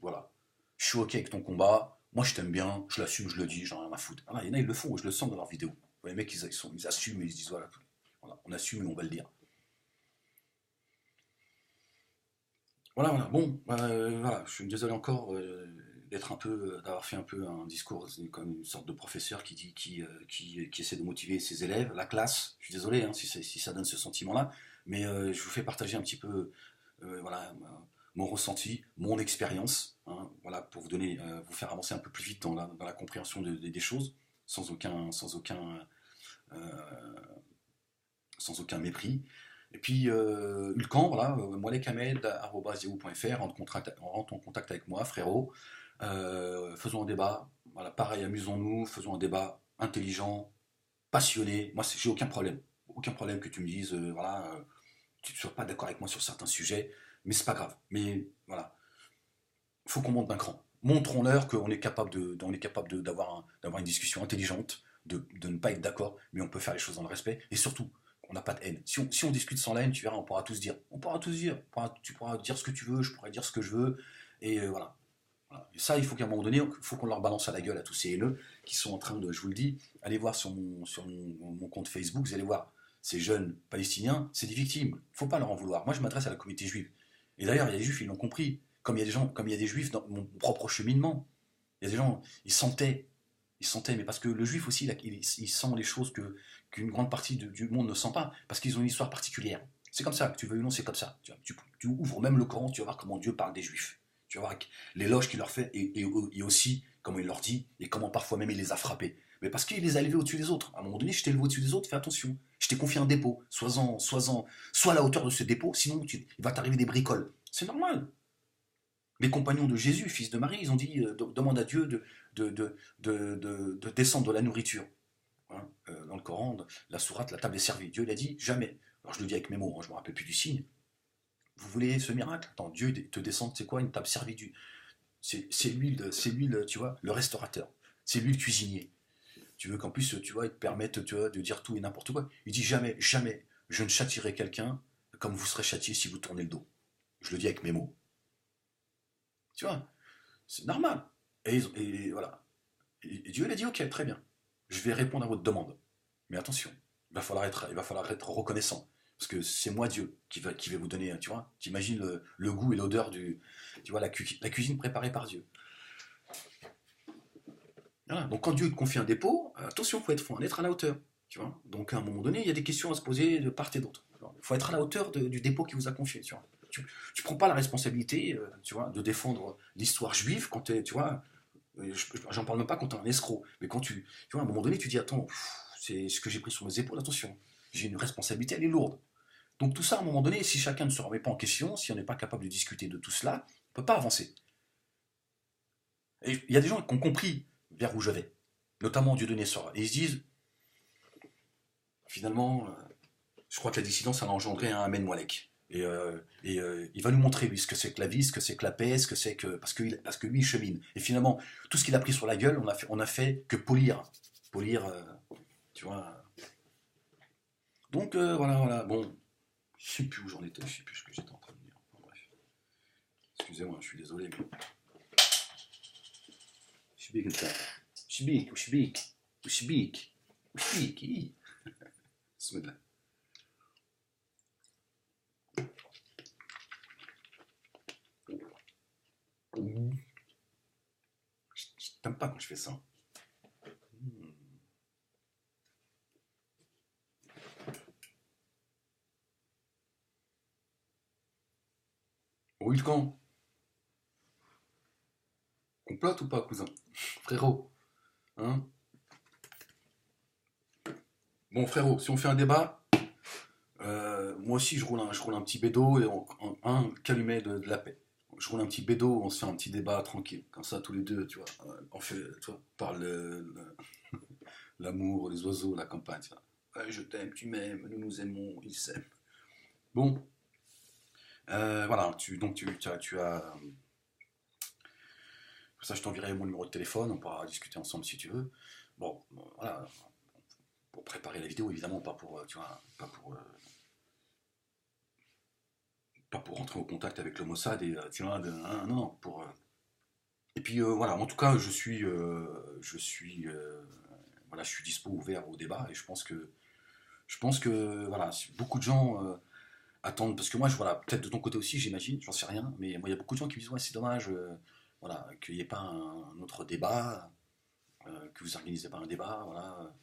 voilà, je suis ok avec ton combat, moi je t'aime bien, je l'assume, je le dis, j'en ai rien à foutre. Voilà, il y en a, ils le font, je le sens dans leurs vidéos. Les mecs, ils assument et ils se disent voilà, voilà, on assume et on va le dire. Voilà, voilà. Bon, voilà, je suis désolé encore d'être un peu, d'avoir fait un peu un discours comme une sorte de professeur qui essaie de motiver ses élèves, la classe. Je suis désolé hein, si ça donne ce sentiment-là, mais je vous fais partager un petit peu, voilà, mon ressenti, mon expérience, hein, voilà, pour vous donner, vous faire avancer un peu plus vite dans la compréhension des choses, euh, sans aucun mépris. Et puis, Ulcan, voilà, moalekhamed@yahoo.fr, rentre en contact avec moi, frérot. Faisons un débat, voilà, pareil, amusons-nous, faisons un débat intelligent, passionné. Moi, j'ai aucun problème que tu me dises, voilà, tu ne sois pas d'accord avec moi sur certains sujets, mais c'est pas grave. Mais voilà, il faut qu'on monte d'un cran. Montrons-leur qu'on est capable d'avoir une discussion intelligente, de ne pas être d'accord, mais on peut faire les choses dans le respect, et surtout, on n'a pas de haine. Si on discute sans la haine, tu verras, on pourra tous dire. On pourra tous dire. Tu pourras dire ce que tu veux, je pourrai dire ce que je veux, et voilà. Voilà. Et ça, il faut qu'à un moment donné, il faut qu'on leur balance à la gueule à tous ces haineux qui sont en train de, je vous le dis, allez voir mon compte Facebook, vous allez voir, ces jeunes Palestiniens, c'est des victimes. Il ne faut pas leur en vouloir. Moi, je m'adresse à la communauté juive. Et d'ailleurs, il y a des juifs, ils l'ont compris. Comme il y a des juifs dans mon propre cheminement. Il y a des gens, ils sentaient, mais parce que le juif aussi, il sent les choses qu'une grande partie du monde ne sent pas, parce qu'ils ont une histoire particulière. C'est comme ça, que tu veux ou non, c'est comme ça. Tu ouvres même le Coran, tu vas voir comment Dieu parle des juifs. Tu vas voir l'éloge qu'il leur fait et aussi comment il leur dit et comment parfois même il les a frappés. Mais parce qu'il les a élevés au-dessus des autres. À un moment donné, je t'ai élevé au-dessus des autres, fais attention. Je t'ai confié un dépôt. Sois à la hauteur de ce dépôt, sinon il va t'arriver des bricoles. C'est normal. Les compagnons de Jésus, fils de Marie, ils ont dit demande à Dieu de descendre de la nourriture. Hein, dans le Coran, la sourate, la table est servie. Dieu l'a dit jamais. Alors je le dis avec mes mots, hein, je ne me rappelle plus du signe. Vous voulez ce miracle? Attends, Dieu te descend, c'est quoi une table servie c'est lui, tu vois, le restaurateur. C'est lui le cuisinier. Tu veux qu'en plus, tu vois, il te permette, tu vois, de dire tout et n'importe quoi. Il dit jamais, jamais, je ne châtierai quelqu'un comme vous serez châtié si vous tournez le dos. Je le dis avec mes mots. Tu vois, c'est normal. Et voilà. Et Dieu, il a dit, ok, très bien. Je vais répondre à votre demande. Mais attention, il va falloir être reconnaissant. Parce que c'est moi Dieu qui va vous donner, tu vois. T'imagines le goût et l'odeur tu vois, la cuisine préparée par Dieu. Voilà. Donc quand Dieu te confie un dépôt, attention, faut en être à la hauteur. Tu vois. Donc à un moment donné, il y a des questions à se poser de part et d'autre. Il faut être à la hauteur du dépôt qu'il vous a confié. Tu vois. Tu prends pas la responsabilité, tu vois, de défendre l'histoire juive quand tu vois. J'en parle même pas quand tu es un escroc, mais quand tu vois, à un moment donné, tu dis attends, c'est ce que j'ai pris sur mes épaules, attention, j'ai une responsabilité, elle est lourde. Donc tout ça, à un moment donné, si chacun ne se remet pas en question, si on n'est pas capable de discuter de tout cela, on ne peut pas avancer. Et il y a des gens qui ont compris vers où je vais, notamment Dieudonné Sora, et ils se disent, finalement, je crois que la dissidence, elle a engendré un Amen Moualek. Il va nous montrer, lui, ce que c'est que la vie, ce que c'est que la paix, ce que c'est que. Parce que lui, il chemine. Et finalement, tout ce qu'il a pris sur la gueule, on a fait que polir. Polir, tu vois. Donc, voilà, voilà. Bon, je sais plus où j'en étais, je sais plus ce que j'étais en train de dire. Enfin, bref. Excusez-moi, je suis désolé, mais. Shibik, Shibik, Shibik, Shibik, Shibik, Bismillah. Je t'aime pas quand je fais ça. Bon, Hulkan, complote ou pas, cousin? Frérot, hein? Bon, frérot, si on fait un débat, moi aussi je roule un petit bédo et un calumet de la paix. Je roule un petit bédo, on se fait un petit débat tranquille. Comme ça, tous les deux, tu vois, on fait, tu vois, on parle l'amour, les oiseaux, la campagne. Tu vois. Ouais, je t'aime, tu m'aimes, nous nous aimons, ils s'aiment. Bon, voilà, tu as ça, je t'enverrai mon numéro de téléphone, on pourra discuter ensemble si tu veux. Bon, voilà, pour préparer la vidéo, évidemment, pas pour, tu vois, pas pour rentrer en contact avec le Mossad et, tu vois, hein, non, non, pour... Et puis, voilà, en tout cas, voilà, je suis dispo, ouvert au débat, et je pense que, voilà, si beaucoup de gens attendent, parce que moi, voilà, peut-être de ton côté aussi, j'imagine, j'en sais rien, mais moi, il y a beaucoup de gens qui me disent, ouais, c'est dommage, voilà, qu'il n'y ait pas un autre débat, que vous organisez pas un débat, voilà,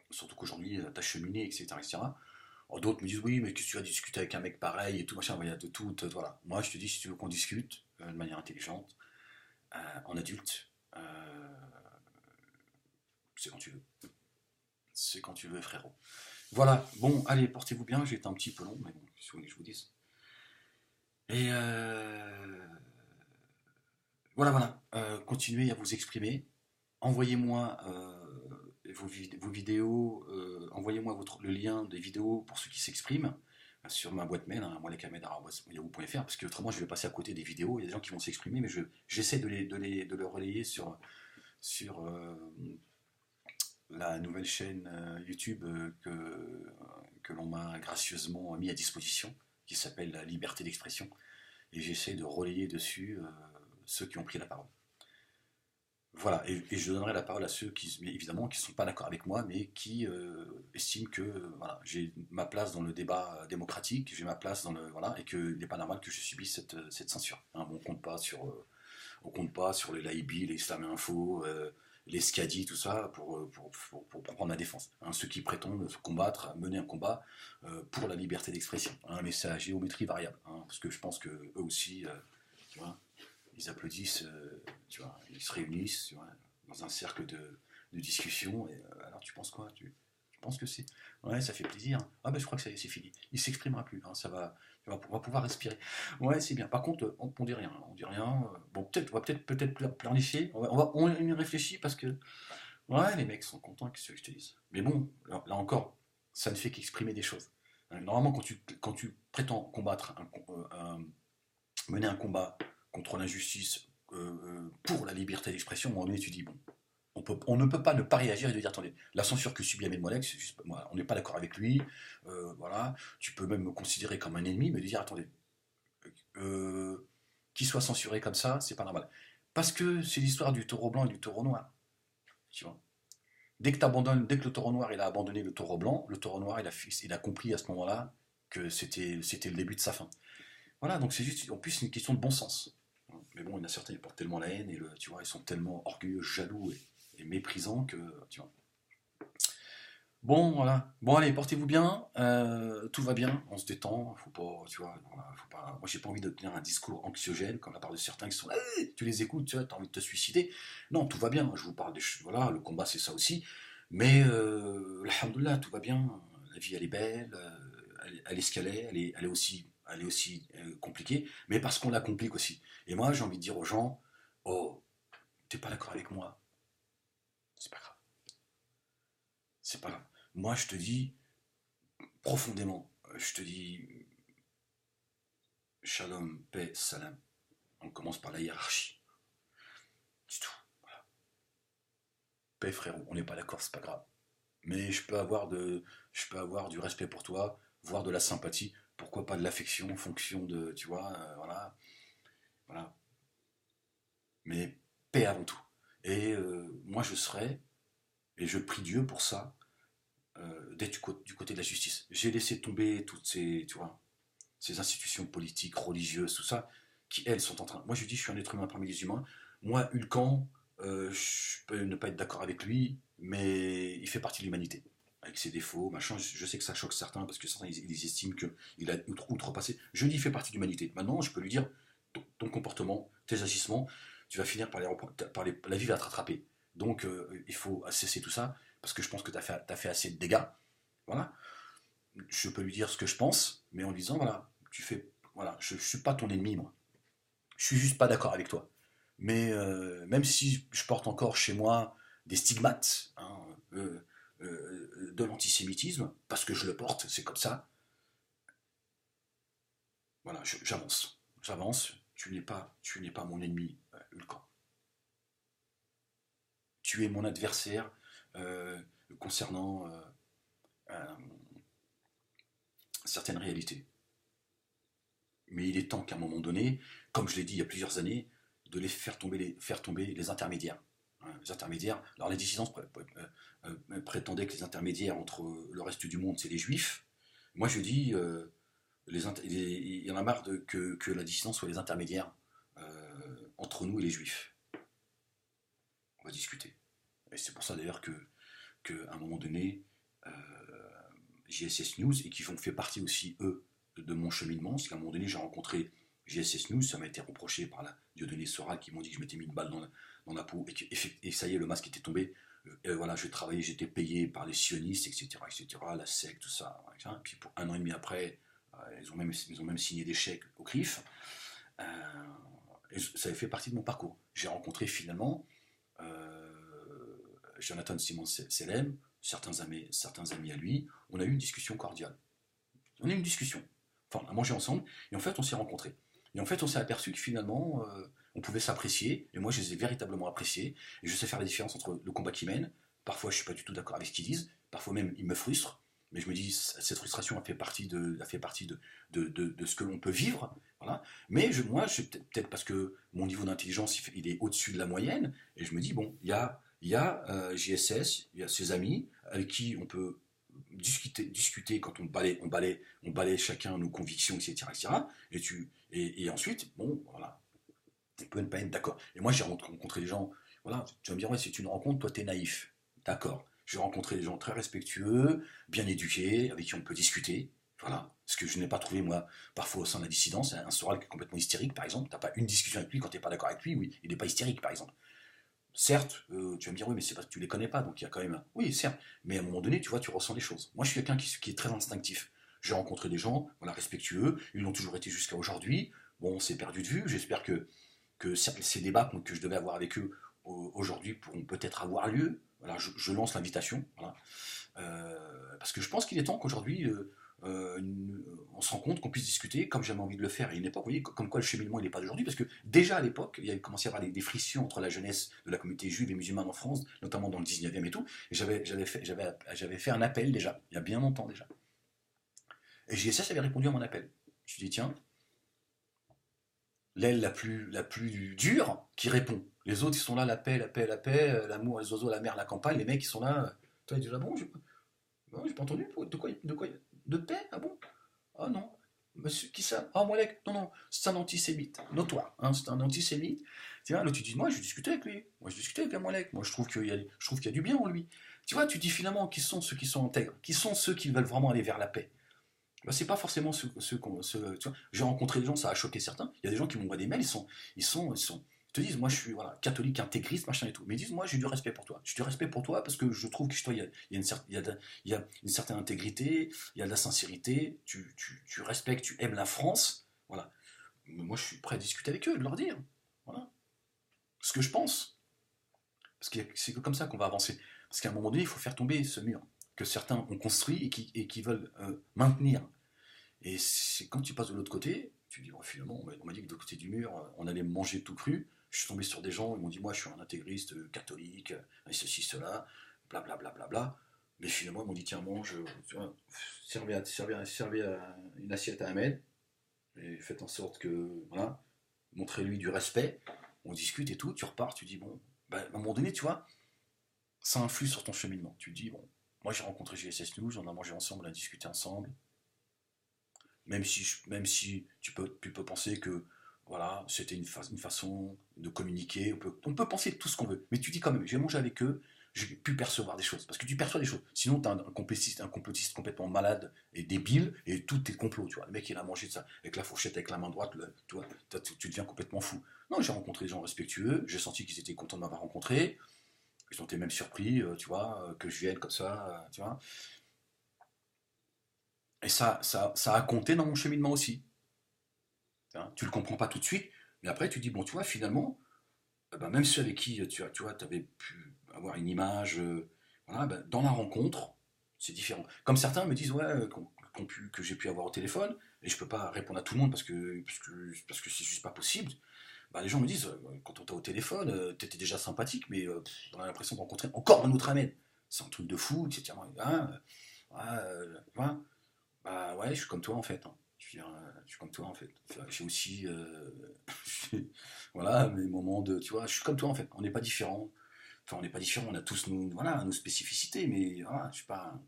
surtout qu'aujourd'hui, t'as cheminé, etc., etc. Alors, d'autres me disent, oui, mais qu'est-ce que tu vas discuter avec un mec pareil et tout, machin, il y a de tout, voilà. Moi, je te dis, si tu veux qu'on discute de manière intelligente, en adulte, c'est quand tu veux. C'est quand tu veux, frérot. Voilà, bon, allez, portez-vous bien, j'ai été un petit peu long, mais bon, si vous voulez que je vous dise. Et voilà, continuez à vous exprimer. Envoyez-moi vos vidéos, envoyez-moi le lien des vidéos pour ceux qui s'expriment sur ma boîte mail, hein, moilekamed@yahoo.fr, parce que autrement je vais passer à côté des vidéos, il y a des gens qui vont s'exprimer, mais j'essaie de le relayer sur la nouvelle chaîne YouTube que l'on m'a gracieusement mis à disposition, qui s'appelle La Liberté d'Expression, et j'essaie de relayer dessus ceux qui ont pris la parole. Voilà, et je donnerai la parole à ceux qui, évidemment, qui ne sont pas d'accord avec moi, mais qui estiment que voilà, j'ai ma place dans le débat démocratique, j'ai ma place dans le voilà, et qu'il n'est pas normal que je subisse cette censure. Hein, bon, on compte pas sur les Laibi, les Islam Info, les Skadi, tout ça, pour prendre ma défense. Hein, ceux qui prétendent combattre, mener un combat pour la liberté d'expression, hein, mais c'est à géométrie variable, hein, parce que je pense que eux aussi, tu vois, ils applaudissent, tu vois, ils se réunissent, tu vois, dans un cercle de discussion. Et alors, tu penses quoi? Tu penses que c'est... Ouais, ça fait plaisir. Ah ben, je crois que ça y est, c'est fini. Il s'exprimera plus. Hein, on va pouvoir respirer. Ouais, c'est bien. Par contre, on dit rien. On dit rien. Bon, on va peut-être planifier. On y réfléchit parce que... Ouais, les mecs sont contents, qu'est-ce que je te dise. Mais bon, là encore, ça ne fait qu'exprimer des choses. Normalement, quand tu prétends combattre, mener un combat contre l'injustice, pour la liberté d'expression, à un moment donné, tu dis, bon, on ne peut pas ne pas réagir et de dire, attendez, la censure que subit Ahmed Moalek, c'est juste, moi, on n'est pas d'accord avec lui, voilà, tu peux même me considérer comme un ennemi, mais de dire, attendez, qu'il soit censuré comme ça, c'est pas normal. Parce que c'est l'histoire du taureau blanc et du taureau noir, tu vois. Dès que le taureau noir il a abandonné le taureau blanc, le taureau noir il a compris à ce moment-là que c'était le début de sa fin. Voilà, donc c'est juste en plus une question de bon sens. Mais bon, il y en a certains, ils portent tellement la haine, et tu vois, ils sont tellement orgueilleux, jaloux et méprisants que, tu vois. Bon, voilà. Bon, allez, portez-vous bien, tout va bien, on se détend, faut pas, tu vois, voilà, faut pas... Moi, j'ai pas envie de tenir un discours anxiogène, comme la part de certains qui sont là, tu les écoutes, tu vois, t'as envie de te suicider. Non, tout va bien, je vous parle voilà, le combat, c'est ça aussi, mais, alhamdoulilah, tout va bien, la vie, elle est belle, elle est ce qu'elle est, elle est aussi compliquée, mais parce qu'on la complique aussi. Et moi, j'ai envie de dire aux gens, oh, t'es pas d'accord avec moi, c'est pas grave. C'est pas grave. Moi, je te dis, profondément, je te dis, shalom, paix, salam. On commence par la hiérarchie. C'est tout. Voilà. Paix, frérot, on n'est pas d'accord, c'est pas grave. Mais je peux avoir du respect pour toi, voire de la sympathie, pourquoi pas de l'affection en fonction de, tu vois, voilà, voilà. Mais paix avant tout. Et moi, je serai, et je prie Dieu pour ça, d'être du côté de la justice. J'ai laissé tomber toutes ces, tu vois, ces institutions politiques, religieuses, tout ça, qui elles sont en train. Moi je dis, je suis un être humain parmi les humains. Moi, Hulkan, je peux ne pas être d'accord avec lui, mais il fait partie de l'humanité. avec ses défauts, machin. Je sais que ça choque certains, parce que certains, ils estiment qu'il a outrepassé. Je dis, il fait partie de l'humanité. Maintenant, je peux lui dire, ton comportement, tes agissements, tu vas finir la vie va te rattraper. Donc, il faut cesser tout ça, parce que je pense que tu as fait assez de dégâts. Voilà. Je peux lui dire ce que je pense, mais en lui disant, voilà, voilà, je suis pas ton ennemi, moi. Je suis juste pas d'accord avec toi. Mais même si je porte encore chez moi des stigmates, hein, de l'antisémitisme, parce que je le porte, c'est comme ça, voilà, j'avance. J'avance, tu n'es pas mon ennemi, Hulkan. Tu es mon adversaire concernant euh, certaines réalités. Mais il est temps qu'à un moment donné, comme je l'ai dit il y a plusieurs années, de faire tomber les intermédiaires. Hein, les intermédiaires. Alors les dissidents prétendaient que les intermédiaires entre le reste du monde, c'est les juifs. Moi je dis, il y en a marre que la dissidence soit les intermédiaires entre nous et les juifs. On va discuter. Et c'est pour ça d'ailleurs qu'à un moment donné, JSS News, et qui fait partie aussi, eux, de mon cheminement, parce qu'à un moment donné, j'ai rencontré JSS News, ça m'a été reproché par la Dieudonné Soral, qui m'ont dit que je m'étais mis une balle dans la peau, et ça y est, le masque était tombé. Voilà, je travaillais, j'étais payé par les sionistes, etc., la secte, tout ça. Hein. Puis pour 1 an et demi après, ils ont même signé des chèques au CRIF. Et ça avait fait partie de mon parcours. J'ai rencontré finalement Jonathan Simon Selem, certains amis à lui. On a eu une discussion cordiale. On a eu une discussion. Enfin, on a mangé ensemble, et en fait, on s'est rencontrés. Et en fait, on s'est aperçu que finalement, on pouvait s'apprécier, et moi, je les ai véritablement appréciés, et je sais faire la différence entre le combat qu'ils mènent. Parfois, je ne suis pas du tout d'accord avec ce qu'ils disent, parfois même, ils me frustrent, mais je me dis, cette frustration a fait partie de ce que l'on peut vivre, voilà. Mais moi, peut-être parce que mon niveau d'intelligence, il est au-dessus de la moyenne, et je me dis, bon, il y a JSS, il y a ses amis, avec qui on peut discuter quand on balaye chacun nos convictions, etc. Et ensuite, bon, voilà, on peut ne pas être d'accord. Et moi, j'ai rencontré des gens, voilà, tu vas me dire, ouais, c'est une rencontre, toi, t'es naïf. D'accord. J'ai rencontré des gens très respectueux, bien éduqués, avec qui on peut discuter. Voilà. Ce que je n'ai pas trouvé, moi, parfois au sein de la dissidence, un Soral qui est complètement hystérique, par exemple. T'as pas une discussion avec lui quand t'es pas d'accord avec lui, oui, il n'est pas hystérique, par exemple. Certes, tu vas me dire, oui, mais c'est parce que tu les connais pas, donc il y a quand même. Oui, certes, mais à un moment donné, tu vois, tu ressens les choses. Moi, je suis quelqu'un qui est très instinctif. J'ai rencontré des gens, voilà, respectueux, ils l'ont toujours été jusqu'à aujourd'hui. Bon, on s'est perdu de vue. J'espère que ces débats que je devais avoir avec eux aujourd'hui pourront peut-être avoir lieu. Voilà, je lance l'invitation. Voilà. Parce que je pense qu'il est temps qu'aujourd'hui, on se rend compte qu'on puisse discuter comme j'avais envie de le faire à une époque. Vous voyez, comme quoi le cheminement il n'est pas d'aujourd'hui, parce que déjà à l'époque, il y avait commencé à y avoir des frictions entre la jeunesse de la communauté juive et musulmane en France, notamment dans le 19e et tout. Et j'avais fait un appel déjà, il y a bien longtemps déjà. Et JSS avait répondu à mon appel. Je lui ai dit, tiens, l'aile la plus dure qui répond. Les autres, ils sont là, la paix, l'amour, les oiseaux, la mer, la campagne. Les mecs, ils sont là. Toi, ils disent, ah bon, j'ai pas entendu. De paix? Ah bon? Ah non. Monsieur, qui ça? Ah, Moalek? Non, non, c'est un antisémite. Notoire, hein, c'est un antisémite. Tu vois, là, tu dis, moi, je discutais avec lui. Moi, je discutais avec Moalek. Moi, je trouve qu'il y a du bien en lui. Tu vois, tu dis finalement, qui sont ceux qui sont intègres? Qui sont ceux qui veulent vraiment aller vers la paix? Bah, c'est pas forcément j'ai rencontré des gens, ça a choqué certains. Il y a des gens qui m'envoient des mails, ils te disent, moi je suis voilà, catholique, intégriste, machin et tout. Mais ils disent, moi j'ai du respect pour toi. J'ai du respect pour toi parce que je trouve que chez toi, il y a une certaine intégrité, il y a de la sincérité, tu respectes, tu aimes la France. Voilà. Mais moi je suis prêt à discuter avec eux, de leur dire. Voilà. Ce que je pense. Parce que c'est comme ça qu'on va avancer. Parce qu'à un moment donné, il faut faire tomber ce mur que certains ont construit et qui veulent maintenir. Et quand tu passes de l'autre côté, tu dis, bon, finalement, on m'a dit que de l'autre côté du mur, on allait me manger tout cru. Je suis tombé sur des gens, ils m'ont dit, moi, je suis un intégriste catholique, et ceci, cela, blablabla. Bla, bla, bla. Mais finalement, ils m'ont dit, tiens, mange, tu vois, servez une assiette à Ahmed, et faites en sorte que, voilà, montrez-lui du respect, on discute et tout, tu repars, tu dis, bon, bah, à un moment donné, tu vois, ça influe sur ton cheminement. Tu te dis, bon, moi j'ai rencontré JSS News, on a mangé ensemble, on a discuté ensemble. Même si tu peux penser que voilà, c'était une façon de communiquer, on peut penser tout ce qu'on veut. Mais tu dis quand même, j'ai mangé avec eux, j'ai pu percevoir des choses. Parce que tu perçois des choses. Sinon, tu as un complotiste complètement malade et débile, et tout est complot, tu vois. Le mec, il a mangé de ça, avec la fourchette, avec la main droite, tu vois, tu deviens complètement fou. Non, j'ai rencontré des gens respectueux, j'ai senti qu'ils étaient contents de m'avoir rencontré, ils ont été même surpris, tu vois, que je vienne comme ça, tu vois. Et ça a compté dans mon cheminement aussi. Tu le comprends pas tout de suite, mais après, tu dis, bon, tu vois, finalement, ben, même ceux avec qui tu vois, avais pu avoir une image, voilà, ben, dans la rencontre, c'est différent. Comme certains me disent, ouais, que j'ai pu avoir au téléphone, et je peux pas répondre à tout le monde parce que c'est juste pas possible. Ben, les gens me disent, quand on t'a au téléphone, t'étais déjà sympathique, mais on a l'impression de rencontrer encore un autre Ahmed. C'est un truc de fou, etc. Hein, voilà. Bah ouais, je suis comme toi en fait, hein. Je suis comme toi en fait. Enfin, j'ai aussi, voilà, mes moments de, tu vois, je suis comme toi en fait. On n'est pas différents. Enfin, on n'est pas différents. On a tous voilà, nos spécificités, mais voilà, je suis pas.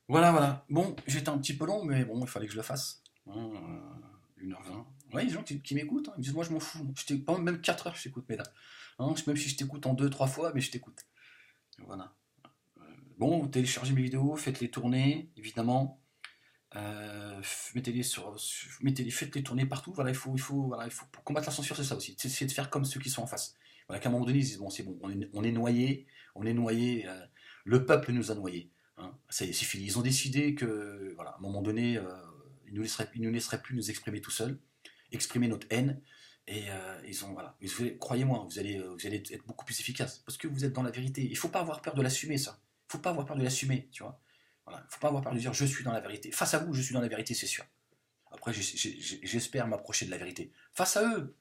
Voilà, voilà. Bon, j'étais un petit peu long, mais bon, il fallait que je le fasse. Hein, 1h20. Ouais, il y a des gens qui m'écoutent, hein. Ils me disent, moi je m'en fous. Pas même 4 heures, je t'écoute, mais là. Hein, même si je t'écoute en 2, 3 fois, mais je t'écoute. Voilà. Bon, téléchargez mes vidéos, faites-les tourner, évidemment. Faites-les tourner partout. Voilà, pour combattre la censure, c'est ça aussi. C'est essayer de faire comme ceux qui sont en face. Voilà, qu'à un moment donné, ils disent bon, c'est bon, on est noyé. Le peuple nous a noyés. Hein, c'est fini. Ils ont décidé que, voilà, à un moment donné, ils nous laisseraient plus nous exprimer tout seuls, exprimer notre haine. Et voilà. Croyez-moi, vous allez être beaucoup plus efficace parce que vous êtes dans la vérité. Il faut pas avoir peur de l'assumer, ça. Il faut pas avoir peur de l'assumer, tu vois. Voilà. Il faut pas avoir peur de dire je suis dans la vérité. Face à vous, je suis dans la vérité, c'est sûr. Après, j'espère m'approcher de la vérité. Face à eux,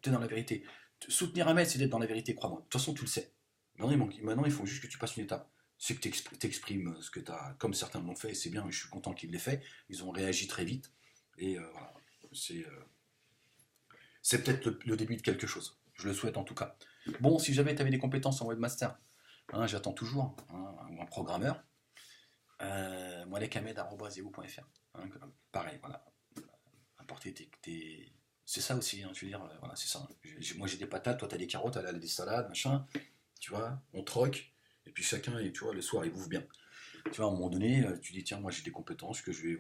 tu es dans la vérité. Soutenir un maître, c'est d'être dans la vérité, crois-moi. De toute façon, tu le sais. Maintenant, il faut juste que tu passes une étape. C'est que tu exprimes ce que tu as, comme certains l'ont fait, et c'est bien, je suis content qu'ils l'aient fait. Ils ont réagi très vite. Et voilà, c'est peut-être le début de quelque chose. Je le souhaite en tout cas. Bon, si jamais tu avais des compétences en webmaster, hein, j'attends toujours, hein, ou un programmeur, moalekamed@yahoo.fr. Hein, pareil, voilà. Apporter c'est ça aussi, hein, je veux dire, voilà, c'est ça. Moi j'ai des patates, toi t'as des carottes, elle a des salades, machin, tu vois, on troque, et puis chacun, tu vois, le soir il bouffe bien. Tu vois, à un moment donné, tu dis, tiens, moi j'ai des compétences que je vais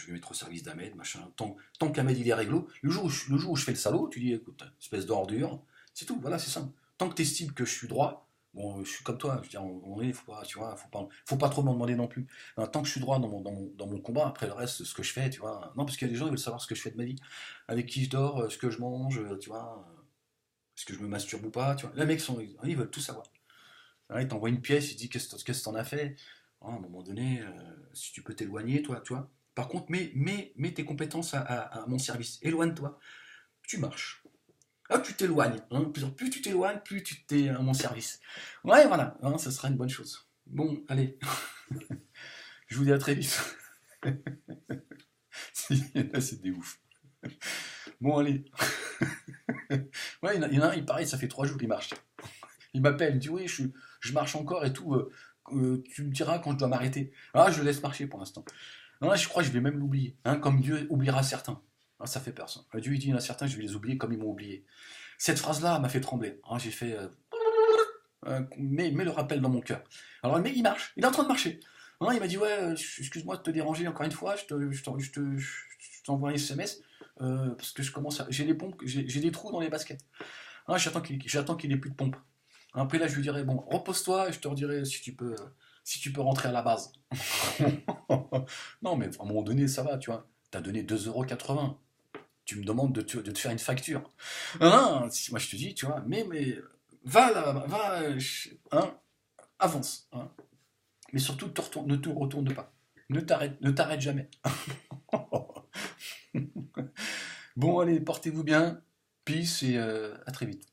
mettre au service d'Ahmed, machin. Tant qu'Ahmed il est réglo, le jour où je fais le salaud, tu dis, écoute, espèce d'ordure, c'est tout, voilà, c'est ça. Tant que tu estimes que je suis droit, bon, je suis comme toi, je veux dire, faut pas, tu vois, faut pas trop m'en demander non plus. Alors, tant que je suis droit dans mon combat, après le reste, ce que je fais, tu vois. Non, parce qu'il y a des gens qui veulent savoir ce que je fais de ma vie, avec qui je dors, ce que je mange, tu vois, est-ce que je me masturbe ou pas, tu vois. Les mecs, ils veulent tout savoir. Alors, ils t'envoient une pièce, ils disent qu'est-ce que t'en as fait. À un moment donné, si tu peux t'éloigner, toi, tu vois. Par contre, mets tes compétences à mon service. Éloigne-toi. Tu marches. Ah, tu t'éloignes. Hein. Plus tu t'éloignes, plus tu t'es à mon service. Ouais, voilà. Hein, ça sera une bonne chose. Bon, allez. Je vous dis à très vite. Là, c'est des ouf. Bon, allez. Ouais, il y en a un, il paraît, ça fait 3 jours qu'il marche. Il m'appelle, il me dit oui, je marche encore et tout. Tu me diras quand je dois m'arrêter. Ah, je le laisse marcher pour l'instant. Non, je crois que je vais même l'oublier, hein, comme Dieu oubliera certains. Ah, ça fait peur, ça. Dieu, il dit, il y en a certains, je vais les oublier comme ils m'ont oublié. Cette phrase-là m'a fait trembler. Hein, j'ai fait... mets le rappel dans mon cœur. Alors, le mec, il marche. Il est en train de marcher. Hein, il m'a dit, ouais, excuse-moi de te déranger encore une fois, je t'envoie un SMS, parce que j'ai des pompes, j'ai des trous dans les baskets. Hein, j'attends qu'il ait plus de pompes. Après, là, je lui dirai, bon, repose-toi, et je te redirai si tu peux rentrer à la base. Non, mais à un moment donné, ça va, tu vois. T'as donné 2,80 €. Tu me demandes de te faire une facture. Hein, moi, je te dis, tu vois, mais va là, hein, avance. Hein. Mais surtout, ne te retourne pas. Ne t'arrête jamais. Bon, allez, portez-vous bien. Peace et à très vite.